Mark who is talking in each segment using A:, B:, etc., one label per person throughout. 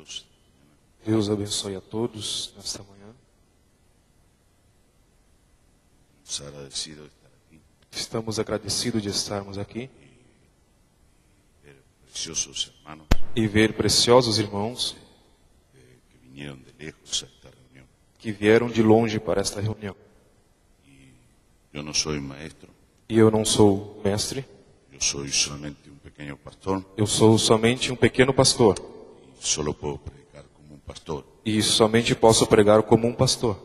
A: todos.
B: Deus abençoe a todos nesta manhã.
A: Estamos agradecidos de estar aquí.
B: Estamos agradecidos de estarmos aqui
A: Ver preciosos hermanos
B: e ver preciosos irmãos
A: que vinieron de lejos a esta reunión.
B: que vieram de longe para esta reunião.
A: Yo no soy maestro,
B: E eu não sou mestre,
A: yo soy solamente un pequeño pastor
B: eu sou somente um pequeno pastor.
A: y solo puedo predicar como un pastor.
B: E somente posso pregar como um pastor.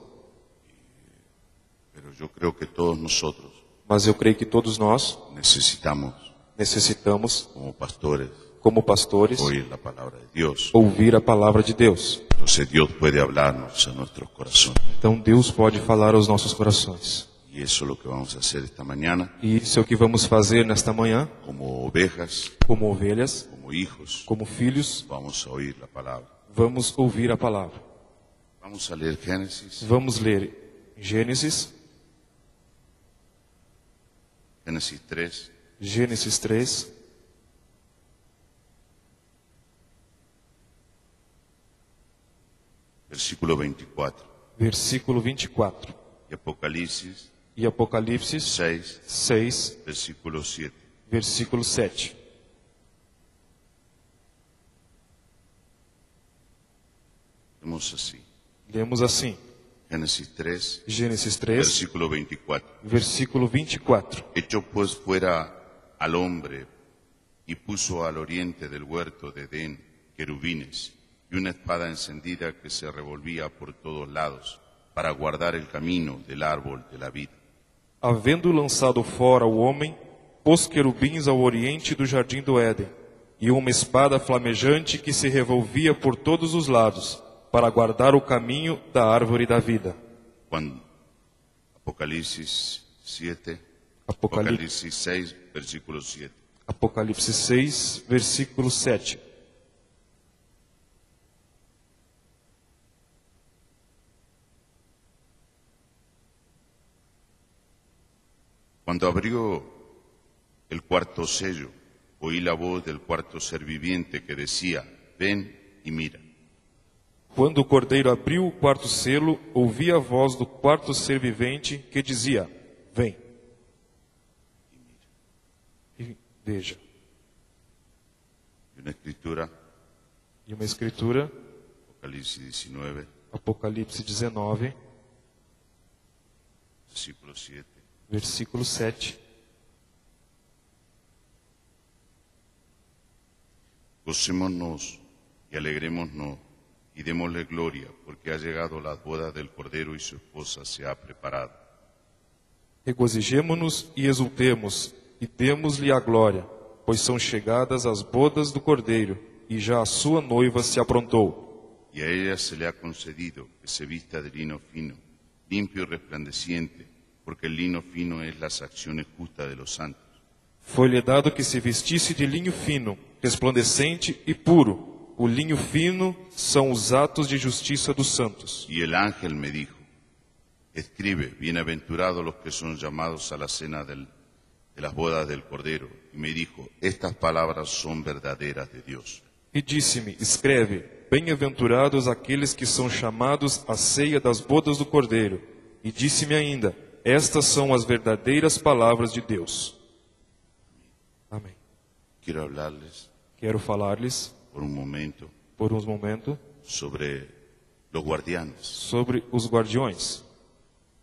A: Pero yo creo que todos nosotros
B: Mas eu creio que todos nós
A: necesitamos, como pastores,
B: oír
A: oír la palabra de Dios.
B: ouvir a palavra de Deus.
A: Entonces Dios puede hablarnos a nuestros corazones.
B: Então Deus pode falar aos nossos corações.
A: Y eso es lo que vamos a hacer esta mañana,
B: E isso é o que vamos fazer nesta manhã,
A: como ovejas,
B: como ovelhas,
A: como hijos.
B: como filhos,
A: Vamos a oír la palabra.
B: vamos ouvir a palavra.
A: Vamos a leer Génesis,
B: Vamos ler Gênesis
A: 3,
B: Gênesis 3,
A: versículo 24,
B: versículo 24.
A: y Apocalipsis
B: E Apocalipse
A: 6,
B: 6,
A: versículo 7.
B: versículo 7.
A: Vemos así.
B: Lemos assim,
A: Génesis 3,
B: Gênesis 3,
A: versículo 24.
B: versículo 24.
A: Echó pues fuera al hombre y puso al oriente del huerto de Edén querubines y una espada encendida que se revolvía por todos lados para guardar el camino del árbol de la vida.
B: Havendo lançado fora o homem, pôs querubins ao oriente do jardim do Éden, e uma espada flamejante que se revolvia por todos os lados, para guardar o caminho da árvore da vida.
A: Cuando Apocalipsis 7,
B: Apocalipse,
A: Apocalipsis 6, versículo 7.
B: Apocalipse 6, versículo 7.
A: Cuando abrió el cuarto sello, oí la voz del cuarto ser viviente que decía, ven y mira.
B: Quando o cordeiro abriu o quarto selo, ouvi a voz do quarto ser vivente que dizia: Vem e veja.
A: Y una escritura,
B: E uma escritura,
A: Apocalipsis 19,
B: Apocalipse 19,
A: versículo 7.
B: versículo 7.
A: Gocémonos y alegrémonos y démosle gloria, porque ha llegado la boda del Cordero y su esposa se ha preparado.
B: Regozijemo-nos e exultemos, e demos-lhe a glória, pois são chegadas as bodas do Cordeiro, e já a sua noiva se aprontou.
A: Y a ella se le ha concedido que se vista de lino fino, limpio y resplandeciente, porque el lino fino es las acciones justas de los santos.
B: Foi-lhe dado que se vestisse de linho fino, resplandecente e puro. O linho fino são os atos de justiça dos santos.
A: Y el ángel me dijo, escribe, bienaventurados los que son llamados a la cena de las bodas del Cordero. Y me dijo, estas palabras son verdaderas de Dios.
B: E disse-me, escreve, bem-aventurados aqueles que são chamados à ceia das bodas do Cordeiro. E disse-me ainda, estas são as verdadeiras palavras de Deus. Amém.
A: Quiero hablarles
B: Quero falar-lhes,
A: por un momento
B: por um momento,
A: sobre los guardianes.
B: sobre os guardiões.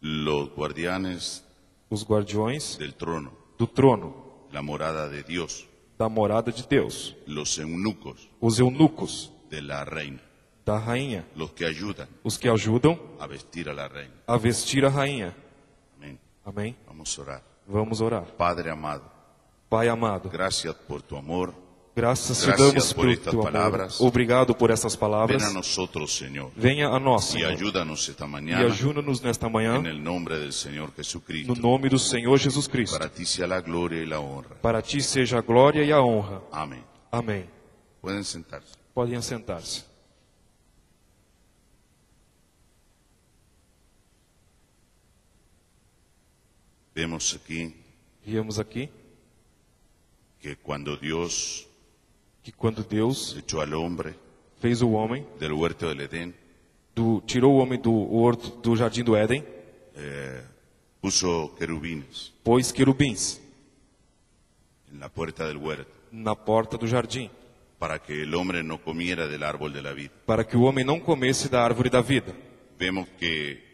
A: Los guardianes
B: Os guardiões
A: del trono,
B: do trono,
A: la morada de Dios,
B: da morada de Deus.
A: los eunucos
B: Os eunucos
A: de la reina,
B: da rainha,
A: los que ayudan
B: os que ajudam
A: a vestir a la reina.
B: a vestir a rainha.
A: Amén.
B: Amém?
A: Vamos a orar.
B: Vamos orar.
A: Padre amado,
B: Pai amado,
A: gracias por tu amor.
B: graças te
A: Gracias
B: damos
A: por
B: pelo
A: estas
B: teu amor.
A: palavras.
B: Obrigado por essas
A: Ven
B: palavras.
A: a nosotros, Señor,
B: Venha a nós,
A: y
B: Senhor,
A: ayúdanos esta
B: e
A: mañana
B: ajuda-nos nesta manhã,
A: en el nombre del Señor
B: no
A: Jesucristo.
B: nome do Senhor Jesus Cristo.
A: Para ti sea la gloria y la honra.
B: Para ti seja a glória e a honra.
A: Amén.
B: Amém.
A: Pueden sentarse.
B: Podem assentar-se.
A: Vemos aquí
B: Viemos aqui
A: que cuando Dios
B: que quando Deus
A: echó al hombre
B: fez o homem,
A: del huerto del Edén,
B: tirou o homem do jardim do Éden,
A: puso querubines
B: pôs querubins
A: en la puerta del huerto
B: na porta do jardim,
A: para que el hombre no comiera del árbol de la vida.
B: para que o homem não comesse da árvore da vida.
A: Vemos que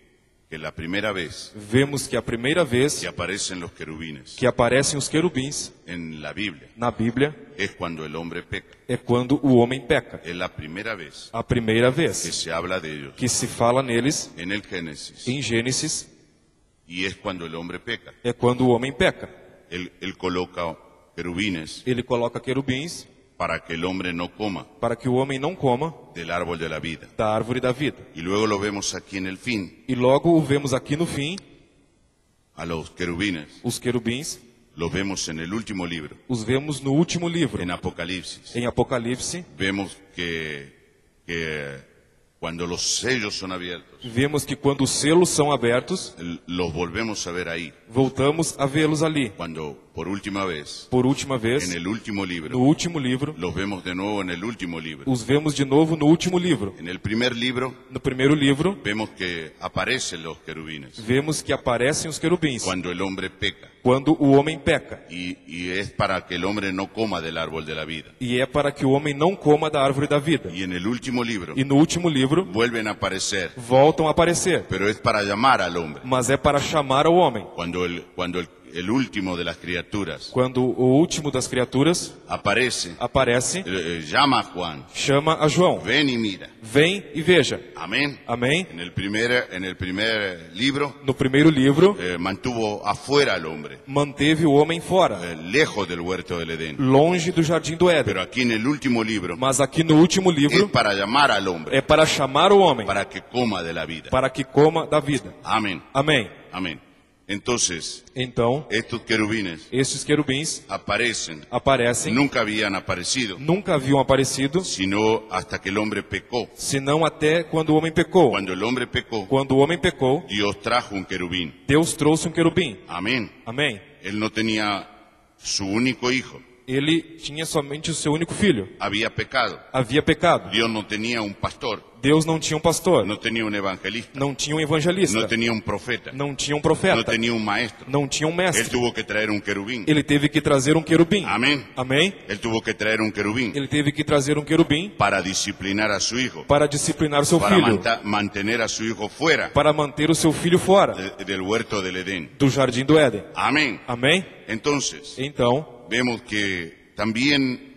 A: la primera vez
B: Vemos que a primeira vez
A: que aparecen los querubines
B: que aparecem os querubins
A: en la Biblia
B: na Bíblia
A: es cuando el hombre peca.
B: é quando o homem peca.
A: Es la primera vez
B: A primeira
A: que
B: vez
A: se habla de ellos
B: que se fala neles
A: en el Génesis,
B: em Gênesis
A: y es cuando el hombre peca.
B: é quando o homem peca.
A: Él coloca querubines
B: Ele coloca querubins
A: para que el hombre no coma
B: para que o homem não coma
A: del árbol de la vida.
B: da árvore da vida.
A: Y luego lo vemos aquí en el fin,
B: E logo o vemos aqui no fim,
A: a los querubines,
B: os querubins,
A: los vemos en el último libro,
B: os vemos no último livro,
A: en Apocalipsis.
B: em Apocalipse.
A: Vemos que cuando los sellos son abiertos,
B: Vemos que quando os selos são abertos,
A: los volvemos a ver ahí,
B: voltamos a vê-los ali.
A: cuando por última vez,
B: Por última vez,
A: en el último
B: no
A: libro,
B: último livro,
A: los vemos de nuevo en el último libro.
B: os vemos de novo no último livro.
A: En el primer libro
B: No primeiro livro,
A: vemos que aparecen los querubines
B: vemos que aparecem os querubins
A: cuando el hombre peca,
B: quando o homem peca.
A: y es para que el hombre no coma del árbol de la vida.
B: E é para que o homem não coma da árvore da vida.
A: Y en el último libro
B: E no último livro,
A: vuelven a aparecer,
B: voltam a aparecer.
A: pero es para llamar al hombre.
B: Mas é para chamar ao homem.
A: Cuando el último de las criaturas
B: Quando o último das criaturas
A: aparece,
B: aparece,
A: llama a Juan,
B: chama a João.
A: ven y mira.
B: Vem e veja.
A: Amén.
B: Amém?
A: En el primer libro
B: No primeiro livro,
A: mantuvo afuera al hombre,
B: manteve o homem fora,
A: lejos del huerto del Edén.
B: longe do jardim do Éden.
A: Pero aquí en el último libro
B: Mas aqui no último
A: es
B: livro,
A: para llamar al hombre,
B: é para chamar o homem,
A: para que coma de la vida.
B: para que coma da vida.
A: Amén.
B: Amém.
A: Amén. Entonces,
B: Então,
A: estos querubines
B: esses querubins
A: aparecen,
B: aparecem,
A: nunca habían aparecido,
B: nunca haviam aparecido,
A: sino hasta que el hombre pecó.
B: senão até quando o homem pecou.
A: Cuando el hombre pecó,
B: Quando o homem pecou,
A: Dios trajo un querubín.
B: Deus trouxe um querubim.
A: Amén.
B: Amém.
A: Él no tenía su único hijo,
B: Ele tinha somente o seu único filho.
A: había pecado.
B: Havia pecado.
A: Dios no tenía un pastor,
B: Deus não tinha um pastor,
A: no tenía un evangelista,
B: não tinha um evangelista,
A: no tenía un profeta,
B: não tinha um
A: no
B: profeta,
A: tenía un maestro.
B: não tinha um
A: Él
B: mestre.
A: tuvo que traer un querubín.
B: Ele teve que trazer um querubim.
A: Amén.
B: Amém?
A: Él tuvo que traer un querubín
B: Ele teve que trazer um querubim
A: para disciplinar a su hijo,
B: para disciplinar seu
A: para
B: filho,
A: mantener a su hijo fuera
B: para manter o seu filho fora
A: del huerto del Edén.
B: do jardim do Éden.
A: Amén.
B: Amém?
A: Entonces,
B: Então,
A: vemos que también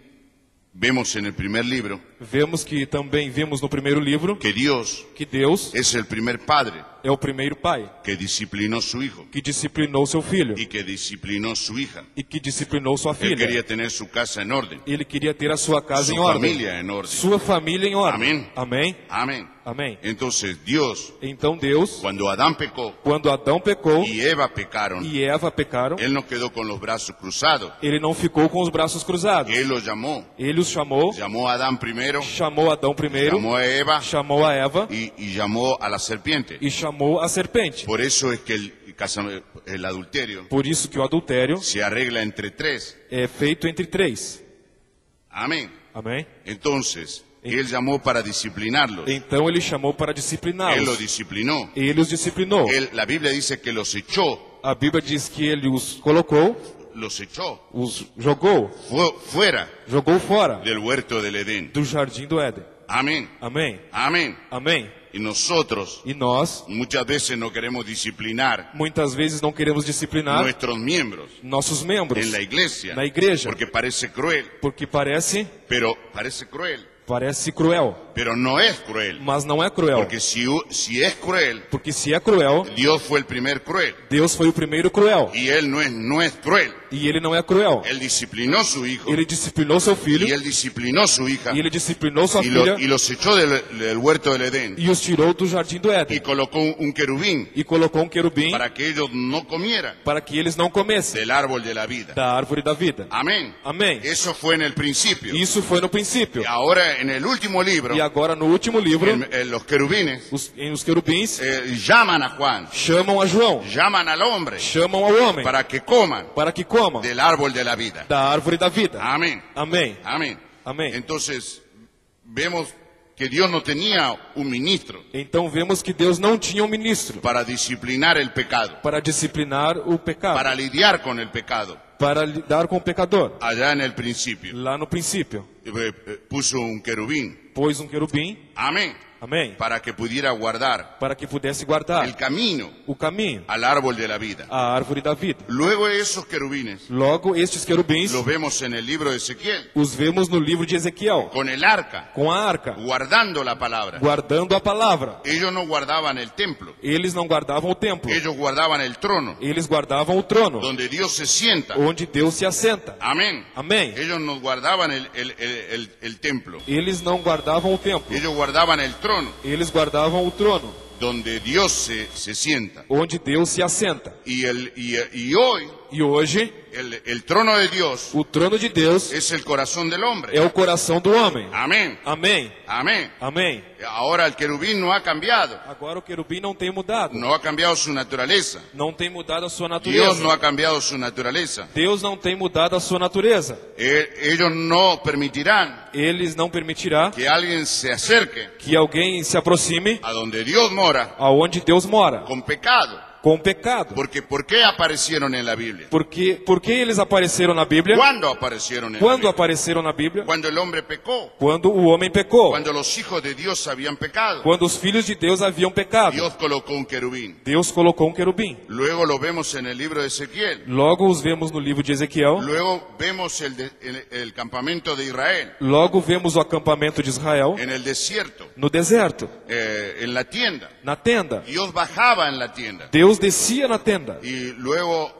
A: vemos en el primer libro
B: vemos que também vemos no primeiro livro
A: que Dios
B: que Deus
A: es el primer padre
B: é o primeiro pai
A: que disciplinó su hijo
B: que disciplinou seu filho
A: y que disciplinó su hija.
B: e que disciplinou sua
A: Él
B: filha.
A: quería tener su casa en orden,
B: Ele queria ter a sua casa
A: su
B: em ordem,
A: familia en orden.
B: sua família em ordem.
A: Amém.
B: Amém?
A: Amén.
B: Amém.
A: Entonces Dios,
B: Então Deus,
A: cuando Adán pecó
B: quando Adão pecou
A: y Eva pecaron,
B: e Eva pecaram,
A: Él no quedó con los brazos cruzados.
B: ele não ficou com os braços cruzados.
A: Él los llamó.
B: Ele os chamou,
A: Llamó a Adán primero,
B: chamou Adão primeiro,
A: llamó a Eva
B: chamou a Eva
A: y llamó a la serpiente.
B: e chamou a serpente.
A: Por eso es que el adulterio
B: Por isso que o adultério
A: se arregla entre tres.
B: é feito entre três.
A: Amén.
B: Amém?
A: Entonces, Él llamó para disciplinarlos.
B: Então ele chamou para
A: Él los
B: discipliná-los.
A: disciplinó.
B: Ele os disciplinou.
A: La Biblia dice que los echó,
B: A Bíblia diz que ele os colocou,
A: los echó
B: os jogou,
A: fuera
B: jogou fora
A: del huerto del Edén.
B: do jardim do Éden.
A: Amén.
B: Amém?
A: Amén.
B: Amém?
A: Y nosotros
B: E nós,
A: muchas veces no queremos disciplinar
B: muitas vezes, não queremos disciplinar
A: nuestros miembros
B: nossos membros
A: en la iglesia,
B: na igreja,
A: porque parece cruel,
B: porque parece cruel,
A: pero no es cruel,
B: mas não é cruel.
A: porque si es cruel,
B: Porque se é cruel,
A: Dios fue el primer cruel
B: Deus foi o primeiro cruel.
A: y Él no es cruel.
B: E ele não é cruel.
A: Él disciplinó a su hijo
B: Ele disciplinou seu filho,
A: y Él disciplinó a su hija
B: e ele disciplinou sua
A: y
B: filha,
A: los echó del huerto del Edén
B: e os tirou do jardim do
A: y
B: Éden.
A: colocó un querubín
B: E colocou um querubim
A: para que ellos no comieran
B: para que eles não comessem
A: del árbol de la vida.
B: da árvore da vida.
A: Amén.
B: Amém.
A: Eso fue en el principio.
B: Isso foi no princípio.
A: Y ahora en el último libro,
B: E agora no último livro,
A: los querubines
B: os querubins
A: llaman a Juan,
B: chamam a João,
A: llaman al hombre
B: chamam ao homem
A: para que coman
B: para que comam
A: del árbol de la vida.
B: da árvore da vida.
A: Amén.
B: Amém.
A: Amén.
B: Amém.
A: Entonces, vemos que Dios no tenía un ministro
B: Então vemos que Deus não tinha um ministro
A: para disciplinar el pecado,
B: para disciplinar o pecado,
A: para lidiar con el pecado.
B: para lidar com o pecador.
A: Allá en el principio
B: Lá no princípio,
A: puso un querubín,
B: pôs um querubim,
A: amén,
B: amém,
A: para que pudiera guardar
B: para que pudesse guardar
A: el camino
B: o caminho,
A: al árbol de la vida.
B: a árvore da vida.
A: Luego esos querubines
B: Logo, estes querubins
A: los vemos en el libro de Ezequiel,
B: os vemos no livro de Ezequiel,
A: con el arca,
B: com a arca,
A: guardando la palabra.
B: guardando a palavra.
A: Ellos no guardaban el templo,
B: Eles não guardavam o templo,
A: ellos guardaban el trono,
B: eles guardavam o trono,
A: donde Dios se sienta.
B: onde Deus se assenta.
A: Amén.
B: Amém.
A: Ellos no guardaban el templo,
B: Eles não guardavam o templo,
A: ellos guardaban el trono,
B: eles guardavam o trono,
A: donde Dios se sienta.
B: onde Deus se assenta.
A: Y hoy
B: E hoje,
A: el trono de Dios
B: o trono de Deus
A: es el corazón del hombre.
B: é o coração do homem.
A: Amén.
B: Amém.
A: Amén.
B: Amém.
A: Ahora el querubín no ha cambiado,
B: Agora o querubim não tem mudado.
A: no ha cambiado su naturaleza.
B: Não tem mudado a sua
A: Dios
B: natureza.
A: no ha cambiado su naturaleza.
B: Deus não tem mudado a sua natureza.
A: Ellos no permitirán
B: Eles não permitirá
A: que alguien se acerque
B: que alguém se aproxime
A: a donde Dios mora
B: aonde Deus mora,
A: con pecado.
B: com o pecado.
A: Porque ¿por qué aparecieron en la Biblia?
B: Por que eles apareceram na Bíblia?
A: ¿Cuándo aparecieron en la
B: Quando
A: Biblia?
B: apareceram na Bíblia?
A: Cuando el hombre pecó,
B: Quando o homem pecou.
A: cuando los hijos de Dios habían pecado.
B: Quando os filhos de Deus haviam pecado.
A: Dios colocó un querubín.
B: Deus colocou um querubim.
A: Luego lo vemos en el libro de Ezequiel.
B: Logo os vemos no livro de Ezequiel.
A: Luego vemos el campamento de Israel
B: Logo vemos o acampamento de Israel
A: en el desierto,
B: no deserto,
A: en la tienda.
B: na tenda.
A: Dios bajaba en la tienda.
B: Deus descia na tenda.
A: Y luego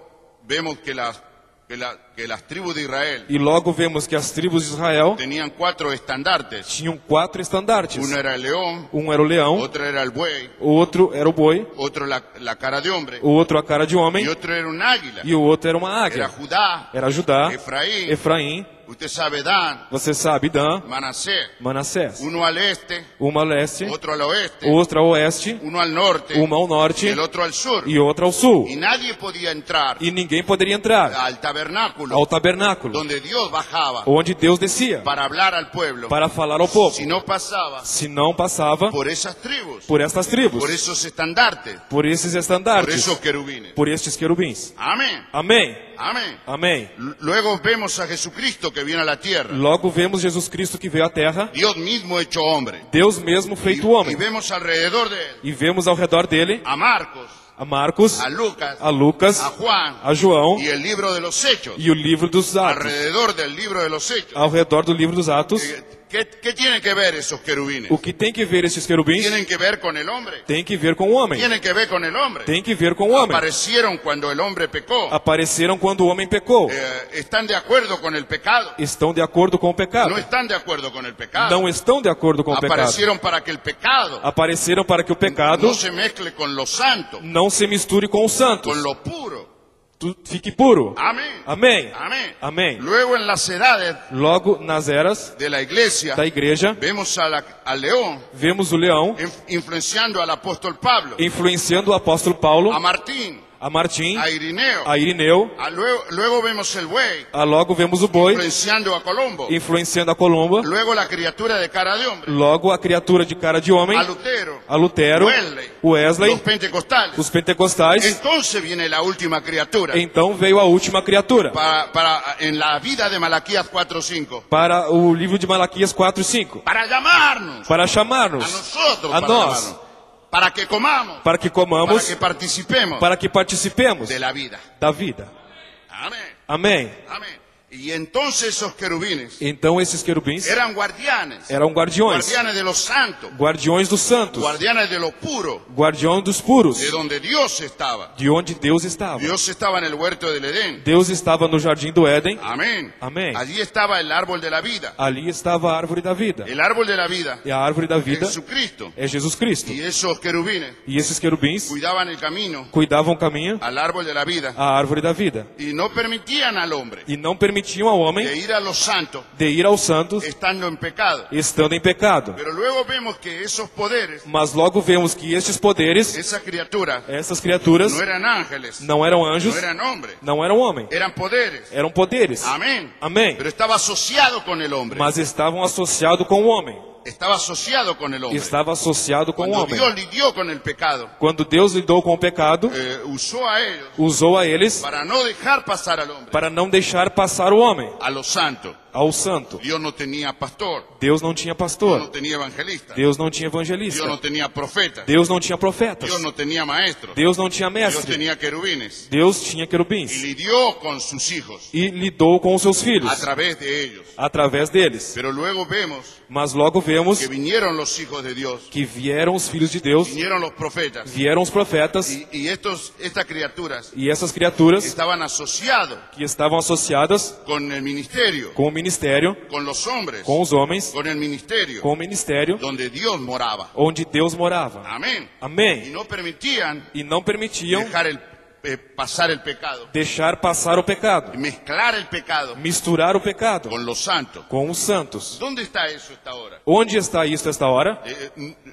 A: vemos que las tribus de Israel
B: E logo vemos que as tribos de Israel
A: tenían 4 estandartes.
B: tinham 4 estandartes.
A: Uno era el león,
B: Um era o leão,
A: otro era el buey,
B: o outro era o boi,
A: otro la cara de hombre,
B: o outro a cara de homem
A: y otro era un águila.
B: e o outro era uma
A: Era
B: águia.
A: Judá,
B: Era Judá,
A: Efraín,
B: Efraim,
A: usted sabe, Dan,
B: você sabe, Dan,
A: Manasés.
B: Manassés.
A: Uno al este,
B: Uma ao leste,
A: otro al oeste,
B: outra ao oeste,
A: uno al norte,
B: uma ao
A: y
B: norte
A: el otro al sur.
B: e outra ao sul.
A: Y nadie podía entrar
B: E ninguém poderia entrar
A: al tabernáculo
B: ao tabernáculo,
A: donde Dios bajaba
B: onde Deus descia
A: para hablar al pueblo.
B: para falar ao povo.
A: Si no pasaba
B: Se não passava
A: por esas tribus,
B: por estas tribos,
A: por esos estandartes,
B: por esses
A: por
B: estandartes,
A: esos querubines.
B: por estes querubins.
A: Amén,
B: Amém.
A: amén.
B: Amém.
A: Luego vemos a Jesucristo que viene a la tierra.
B: Logo vemos Jesus Cristo que veio à terra,
A: Dios mismo hecho hombre.
B: Deus mesmo
A: Y,
B: feito
A: y
B: homem.
A: vemos alrededor de él
B: E vemos ao redor dele
A: a Marcos,
B: a Marcos,
A: a Lucas,
B: a Lucas,
A: a Juan
B: a João
A: y el libro de los Hechos.
B: e o livro dos Atos.
A: Alrededor del libro de los Hechos.
B: Ao redor do livro dos Atos,
A: ¿Qué tienen que ver esos querubines?
B: o que tem que ver estes querubins
A: Tienen que ver con el hombre.
B: tem que ver com o homem.
A: Tienen que ver con el hombre.
B: Tem que ver com o homem.
A: Aparecieron cuando el hombre pecó.
B: Apareceram quando o homem pecou.
A: Están de acuerdo con el pecado.
B: Estão de acordo com o pecado.
A: No están de acuerdo con el pecado.
B: Não estão de acordo com o pecado.
A: Aparecieron para que el pecado
B: Apareceram para que o pecado
A: no se mezcle con lo santo,
B: não se misture com os santos.
A: con lo puro.
B: Fique puro.
A: Amén.
B: Amém.
A: Amén.
B: Amém.
A: Luego en las edades
B: Logo, nas eras
A: de la iglesia,
B: da igreja,
A: vemos al león
B: vemos o leão
A: influenciando al apóstol Pablo,
B: influenciando o apóstolo Paulo,
A: a Martín,
B: a Martim,
A: a Irineo.
B: a Irineu.
A: Luego vemos el buey
B: Logo vemos o boi
A: influenciando a Colombo.
B: influenciando a Colomba.
A: Luego la criatura de cara de hombre,
B: Logo a criatura de cara de homem,
A: a Lutero,
B: a Lutero, Wesley,
A: los pentecostales.
B: os pentecostais.
A: Entonces viene la última criatura.
B: Então veio a última criatura.
A: En la vida de Malaquías 4:5.
B: Para o livro de Malaquias 4 e 5.
A: Para llamarnos.
B: Para chamarmos.
A: A nosotros.
B: A
A: para
B: nós.
A: llamarnos. Para que comamos.
B: Para que comamos.
A: Para que participemos.
B: Para que participemos
A: de la vida.
B: da vida.
A: Amén.
B: Amém.
A: Amén. Y entonces esos querubines
B: Então esses querubins
A: eran guardianes.
B: eram guardiões.
A: Guardianes de los santos.
B: Guardiões dos santos.
A: Guardianes de lo puro.
B: Guardiões dos puros.
A: De donde Dios estaba.
B: De onde Deus estava.
A: Dios estaba en el huerto del Edén.
B: Deus estava no jardim do Éden.
A: Amén.
B: Amém.
A: Allí estaba el árbol de la vida.
B: Ali estava a árvore da vida.
A: El árbol de la vida
B: E a árvore da
A: es
B: vida
A: Jesucristo.
B: é Jesus Cristo.
A: Y esos querubines
B: E esses querubins
A: cuidaban el camino
B: cuidavam o caminho
A: al árbol de la vida
B: à árvore da vida.
A: y no permitían al hombre
B: E não permitiam ao homem
A: de ir a los santos
B: de ir aos santos
A: estando en pecado.
B: estando em pecado.
A: Pero luego vemos que esos poderes,
B: Mas logo vemos que estes poderes,
A: esas criaturas,
B: essas criaturas,
A: no eran ángeles,
B: não eram anjos,
A: no eran hombres,
B: não eram homens,
A: eran poderes.
B: eram poderes.
A: Amén.
B: Amém.
A: Pero estaba asociado con el hombre.
B: Mas estavam associados com o homem.
A: estaba asociado con el hombre.
B: estava associado com o
A: Cuando
B: homem.
A: Dios lidió con el pecado,
B: Quando Deus lidou com o pecado,
A: usó a ellos
B: usou a eles
A: para no dejar pasar al hombre,
B: para não deixar passar o homem,
A: a los santos.
B: ao santo.
A: Dios no tenía pastor,
B: Deus não tinha
A: Dios no
B: pastor,
A: tenía evangelista,
B: Deus não tinha
A: Dios no
B: evangelista,
A: tenía profeta,
B: Deus não tinha profetas,
A: Dios no tenía maestros,
B: Deus não tinha
A: Dios
B: mestre,
A: tenía querubines.
B: Deus tinha
A: Y
B: querubins
A: lidió con sus hijos
B: e lidou com os seus filhos
A: a través de ellos.
B: através deles.
A: Pero luego vemos
B: Mas logo vemos
A: que vinieron los hijos de Dios,
B: que vieram os filhos de Deus,
A: vinieron los profetas,
B: vieram os profetas
A: y estas criaturas
B: e essas criaturas
A: estaban asociados
B: que estavam associadas
A: con el ministerio,
B: com o ministério,
A: con los hombres,
B: com os homens,
A: con el ministerio,
B: com o ministério
A: donde Dios moraba.
B: onde Deus morava.
A: Amén. Y
B: Amém.
A: no permitían
B: E não permitiam
A: dejar pasar el pecado,
B: deixar passar o pecado,
A: mezclar el pecado
B: misturar o pecado
A: con los santos.
B: com os santos.
A: ¿Dónde está eso esta hora?
B: Onde está isso esta hora?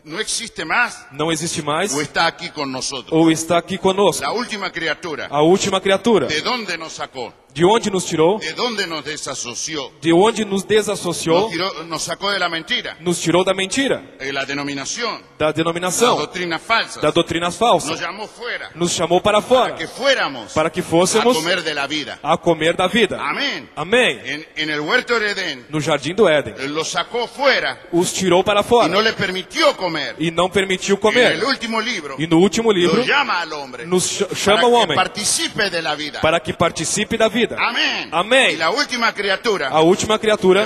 A: ¿No existe más
B: Não existe mais
A: o está aquí con nosotros?
B: ou está aqui conosco?
A: La última criatura,
B: A última criatura.
A: ¿de dónde nos sacó?
B: De onde nos tirou?
A: ¿De dónde nos desasoció?
B: De onde nos desassociou?
A: Nos sacó de la mentira,
B: Nos tirou da mentira,
A: la denominación,
B: da
A: las
B: denominação,
A: doctrinas falsas.
B: da doutrinas
A: Nos
B: falsas.
A: llamó fuera
B: Nos chamou para fora,
A: que fuéramos
B: para que
A: a
B: fôssemos
A: comer de la vida.
B: a comer da vida.
A: Amén.
B: Amém.
A: En el huerto de Edén,
B: No jardim do Éden,
A: los sacó fuera
B: os tirou para
A: y
B: fora
A: no le permitió comer.
B: e não permitiu
A: En
B: comer.
A: el último libro,
B: E no último livro,
A: lo llama al hombre
B: nos
A: para
B: chama o
A: que
B: homem
A: participe de la vida.
B: para que participe da vida.
A: Amén.
B: Amém.
A: Y la última criatura
B: A última criatura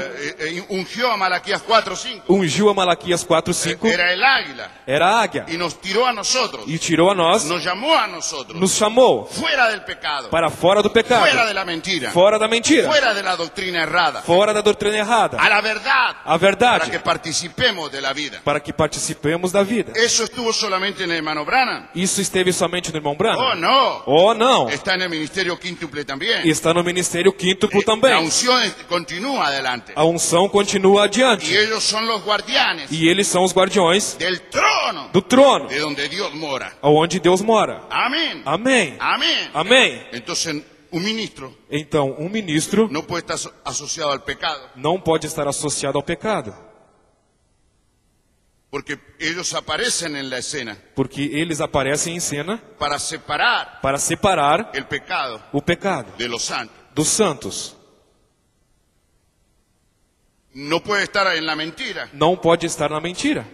A: ungió a Malaquías 4:5.
B: ungiu a Malaquias 4:5,
A: Era el águila
B: era a águia,
A: y nos tiró a nosotros,
B: e tirou a nós,
A: nos llamó a nosotros
B: nos chamou
A: fuera del pecado,
B: para fora do pecado,
A: fuera de la mentira,
B: fora da mentira,
A: fuera de la doctrina errada,
B: fora da doutrina errada,
A: a la verdad,
B: a
A: para
B: verdade,
A: que participemos de la vida.
B: para que participemos da vida.
A: Eso estuvo solamente en el hermano Branham.
B: Isso esteve somente no irmão Branham?
A: Oh, no.
B: Oh, não.
A: Está en el ministerio quíntuple también.
B: Está no ministério quíntuplo
A: La
B: também.
A: unción continúa adelante.
B: A unção continua
A: Y
B: adiante.
A: ellos son los guardianes
B: E eles são os guardiões
A: del trono
B: do trono,
A: de donde Dios mora.
B: onde Deus mora.
A: Amén.
B: Amém.
A: Amén.
B: Amém.
A: Entonces, un ministro
B: Então, um ministro
A: no puede estar asociado al pecado,
B: não pode estar associado ao pecado,
A: porque ellos aparecen en la escena
B: porque eles aparecem em cena
A: para separar
B: para separar
A: el pecado
B: o pecado
A: de los santos.
B: dos santos.
A: No puede estar en la mentira,
B: Não pode estar na mentira,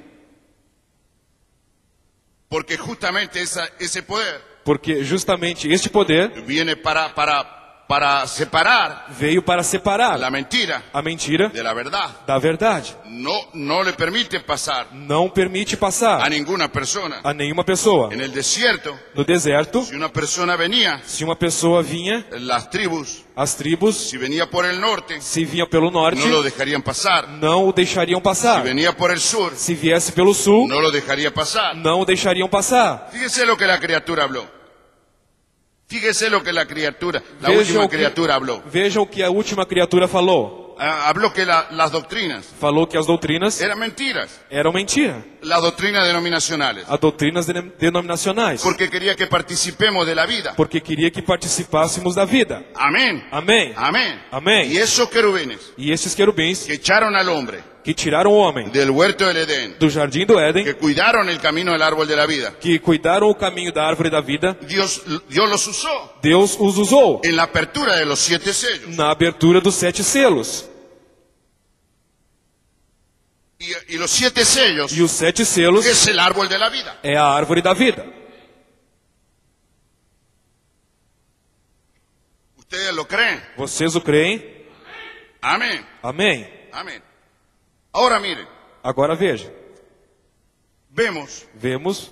A: porque justamente ese poder
B: porque justamente este poder
A: viene para separar
B: veio para separar
A: la mentira
B: a mentira
A: de la verdad.
B: da verdade.
A: No le permite pasar
B: Não permite
A: a
B: passar
A: ninguna persona.
B: a nenhuma pessoa.
A: En el desierto,
B: No deserto,
A: si una persona venía,
B: se uma pessoa vinha,
A: las tribus,
B: as tribos,
A: si venía por el norte,
B: se vinha pelo norte,
A: no lo dejarían pasar.
B: não o deixariam
A: Si
B: passar.
A: venía por el sur,
B: Se viesse pelo sul,
A: no lo dejaría pasar.
B: não o deixariam passar.
A: Fíjese lo que la criatura habló. Fíjese lo que la
B: Veja
A: última
B: o que-
A: criatura habló.
B: Veja o que a última criatura falou.
A: Habló que las doctrinas
B: Falou que as doutrinas
A: eran mentiras.
B: eram mentira.
A: Las doctrinas denominacionales.
B: As doutrinas denominacionais.
A: Porque quería que participemos de la vida.
B: Porque queria que participássemos da vida.
A: Amén.
B: Amém.
A: Amén.
B: Amém.
A: Y esos querubines
B: E estes querubins
A: que echaron al hombre
B: que tiraram o homem
A: del huerto del Edén,
B: do jardim do Éden,
A: que cuidaron el camino del árbol de la vida,
B: que cuidaram o caminho da árvore da vida,
A: Dios los usó
B: Deus os usou
A: en la apertura de los 7 sellos.
B: na abertura dos 7 selos.
A: Y los 7 sellos
B: E os 7 selos
A: es el árbol de la vida.
B: é a árvore da vida.
A: ¿Ustedes lo creen?
B: Vocês o creem?
A: Amén.
B: Amém.
A: Amén. Ahora miren,
B: Agora veja,
A: vemos
B: vemos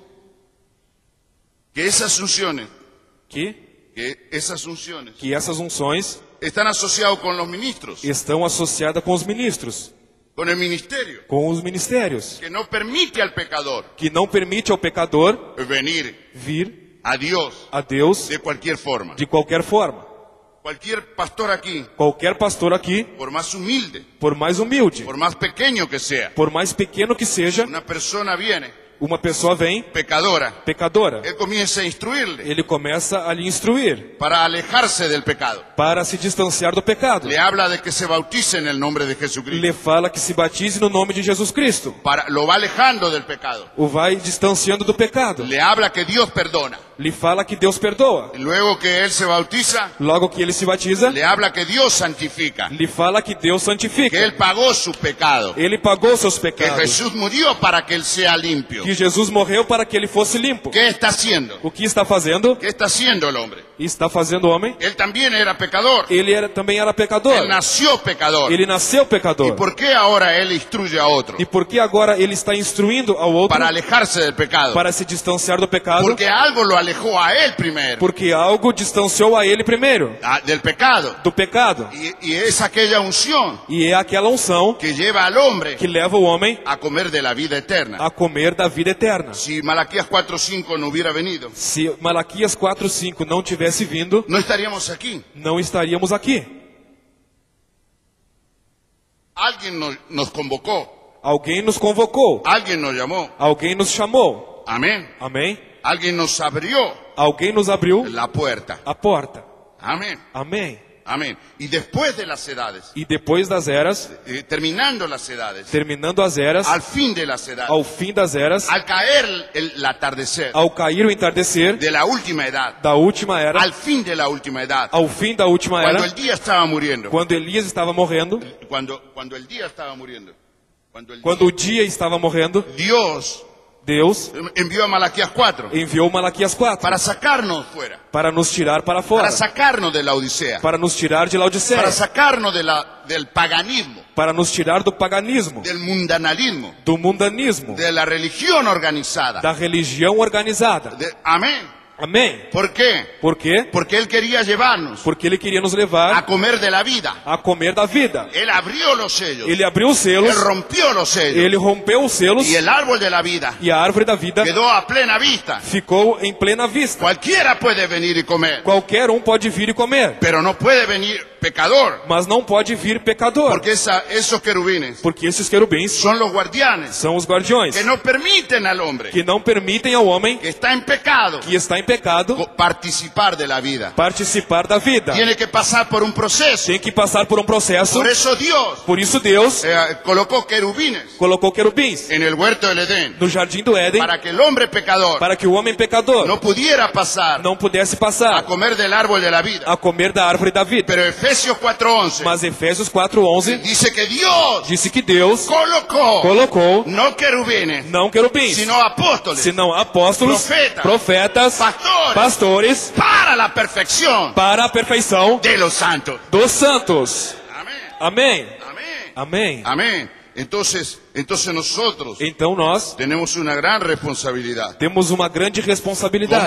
A: que esas unciones,
B: que essas unções
A: están asociadas con los ministros,
B: estão associadas com os ministros,
A: con el ministerio,
B: com os ministérios,
A: que no permite al pecador
B: que não permite ao pecador
A: venir
B: vir
A: a Dios
B: a Deus
A: de cualquier forma.
B: de qualquer forma.
A: Cualquier pastor aquí,
B: Qualquer pastor aqui,
A: por más humilde,
B: por mais humilde,
A: por más pequeño que sea,
B: por mais pequeno que seja,
A: una persona viene
B: Uma pessoa vem,
A: pecadora,
B: pecadora.
A: él comienza a instruirle
B: Ele começa a lhe instruir
A: para alejarse del pecado.
B: para se distanciar do pecado.
A: Le habla de que se bautice en el nombre de Jesucristo.
B: Lhe fala que se batize no nome de Jesus Cristo.
A: Lo va alejando del pecado.
B: O vai distanciando do pecado.
A: Le habla que Dios perdona.
B: Lhe fala que Deus perdoa.
A: Luego que él se bautiza,
B: Logo que ele se batiza,
A: le habla que Dios santifica,
B: lhe fala que Deus
A: que
B: santifica.
A: él pagó su pecado,
B: Ele pagou seus
A: que
B: pecados.
A: Jesús murió para que él sea limpio.
B: Que Jesus morreu para que ele fosse limpo.
A: ¿Qué está haciendo?
B: O que está fazendo?
A: ¿Qué está haciendo el hombre?
B: Está fazendo o homem.
A: Él también era pecador.
B: Ele também era pecador.
A: Él nació pecador.
B: Ele nasceu
A: ¿Y
B: pecador.
A: por qué ahora él instruye a otro?
B: E por que agora ele está instruindo ao outro
A: Para alejarse del pecado.
B: para se distanciar do pecado?
A: Porque algo lo alejó a él primero.
B: Porque algo distanciou a ele primeiro
A: Del pecado.
B: do pecado.
A: Y es aquella unción
B: E é aquela unção
A: que lleva al hombre
B: que leva o homem
A: a comer de la vida eterna.
B: a comer da vida eterna.
A: Si Malaquías 4:5 no hubiera venido,
B: Se Malaquias 4:5 não tivesse vindo,
A: no estaríamos aquí.
B: não estaríamos aqui.
A: Alguien nos convocó,
B: Alguém nos convocou,
A: alguien nos llamó.
B: alguém nos chamou.
A: Amén.
B: Amém?
A: Alguien nos abrió
B: Alguém nos abriu
A: la puerta.
B: a porta.
A: Amén.
B: Amém.
A: Amén. Y después de las edades,
B: E depois das eras,
A: terminando las edades,
B: terminando as eras,
A: al fin de las edades,
B: ao fim das eras,
A: al caer el atardecer
B: ao cair o entardecer
A: de la última edad,
B: da última era,
A: al fin de la última edad,
B: ao fim da última
A: cuando
B: era,
A: el día estaba muriendo,
B: quando Elias estava morrendo,
A: cuando el día estaba muriendo,
B: quando o dia estava morrendo,
A: Dios
B: Deus
A: envió a Malaquías 4
B: enviou Malaquias 4
A: para sacarnos fuera,
B: para nos tirar para fora,
A: para sacarnos de la Odisea,
B: para nos tirar de Laodiceia,
A: para sacarnos del paganismo,
B: para nos tirar do paganismo,
A: del mundanalismo,
B: do mundanismo,
A: de la religión organizada.
B: da religião organizada.
A: Amén.
B: Amém?
A: ¿Por qué?
B: Por quê?
A: Porque Él quería llevarnos
B: Porque Ele queria nos
A: a
B: levar
A: comer de la vida.
B: a comer da vida.
A: Él abrió los sellos,
B: Ele abriu os selos,
A: Él rompió los sellos,
B: Ele rompeu os selos
A: y el árbol de la vida
B: e a árvore da vida
A: quedó a plena vista.
B: ficou em plena vista.
A: Cualquiera puede venir y comer,
B: Qualquer pode vir e comer,
A: pero no puede venir pecador,
B: mas não pode vir pecador,
A: porque esos querubines
B: porque esses querubins
A: son los guardianes
B: são os guardiões
A: que no permiten al hombre
B: que não permitem ao homem
A: que está en pecado
B: que está em pecado
A: participar de la vida.
B: participar da vida.
A: Tiene que pasar por un proceso.
B: Tem que passar por um processo.
A: Por eso Dios
B: Por isso Deus
A: colocó querubines
B: colocou querubins
A: en el huerto del Edén
B: no jardim do Éden
A: para que el hombre pecador
B: para que o homem pecador
A: no pudiera pasar
B: não pudesse
A: a
B: passar
A: comer del árbol de la vida.
B: a comer da árvore da vida.
A: Pero Efesios 4:11
B: Mas Efésios 4:11
A: dice que Dios
B: disse que Deus colocou
A: no querubines,
B: não querubins,
A: sino apóstoles,
B: senão apóstolos, profetas, pastores,
A: para la perfección
B: para a perfeição
A: de los santos.
B: dos santos.
A: Amén.
B: Amém.
A: Amén.
B: Amém.
A: Amén. Entonces nosotros
B: Então nós
A: tenemos una gran responsabilidad
B: temos uma grande responsabilidade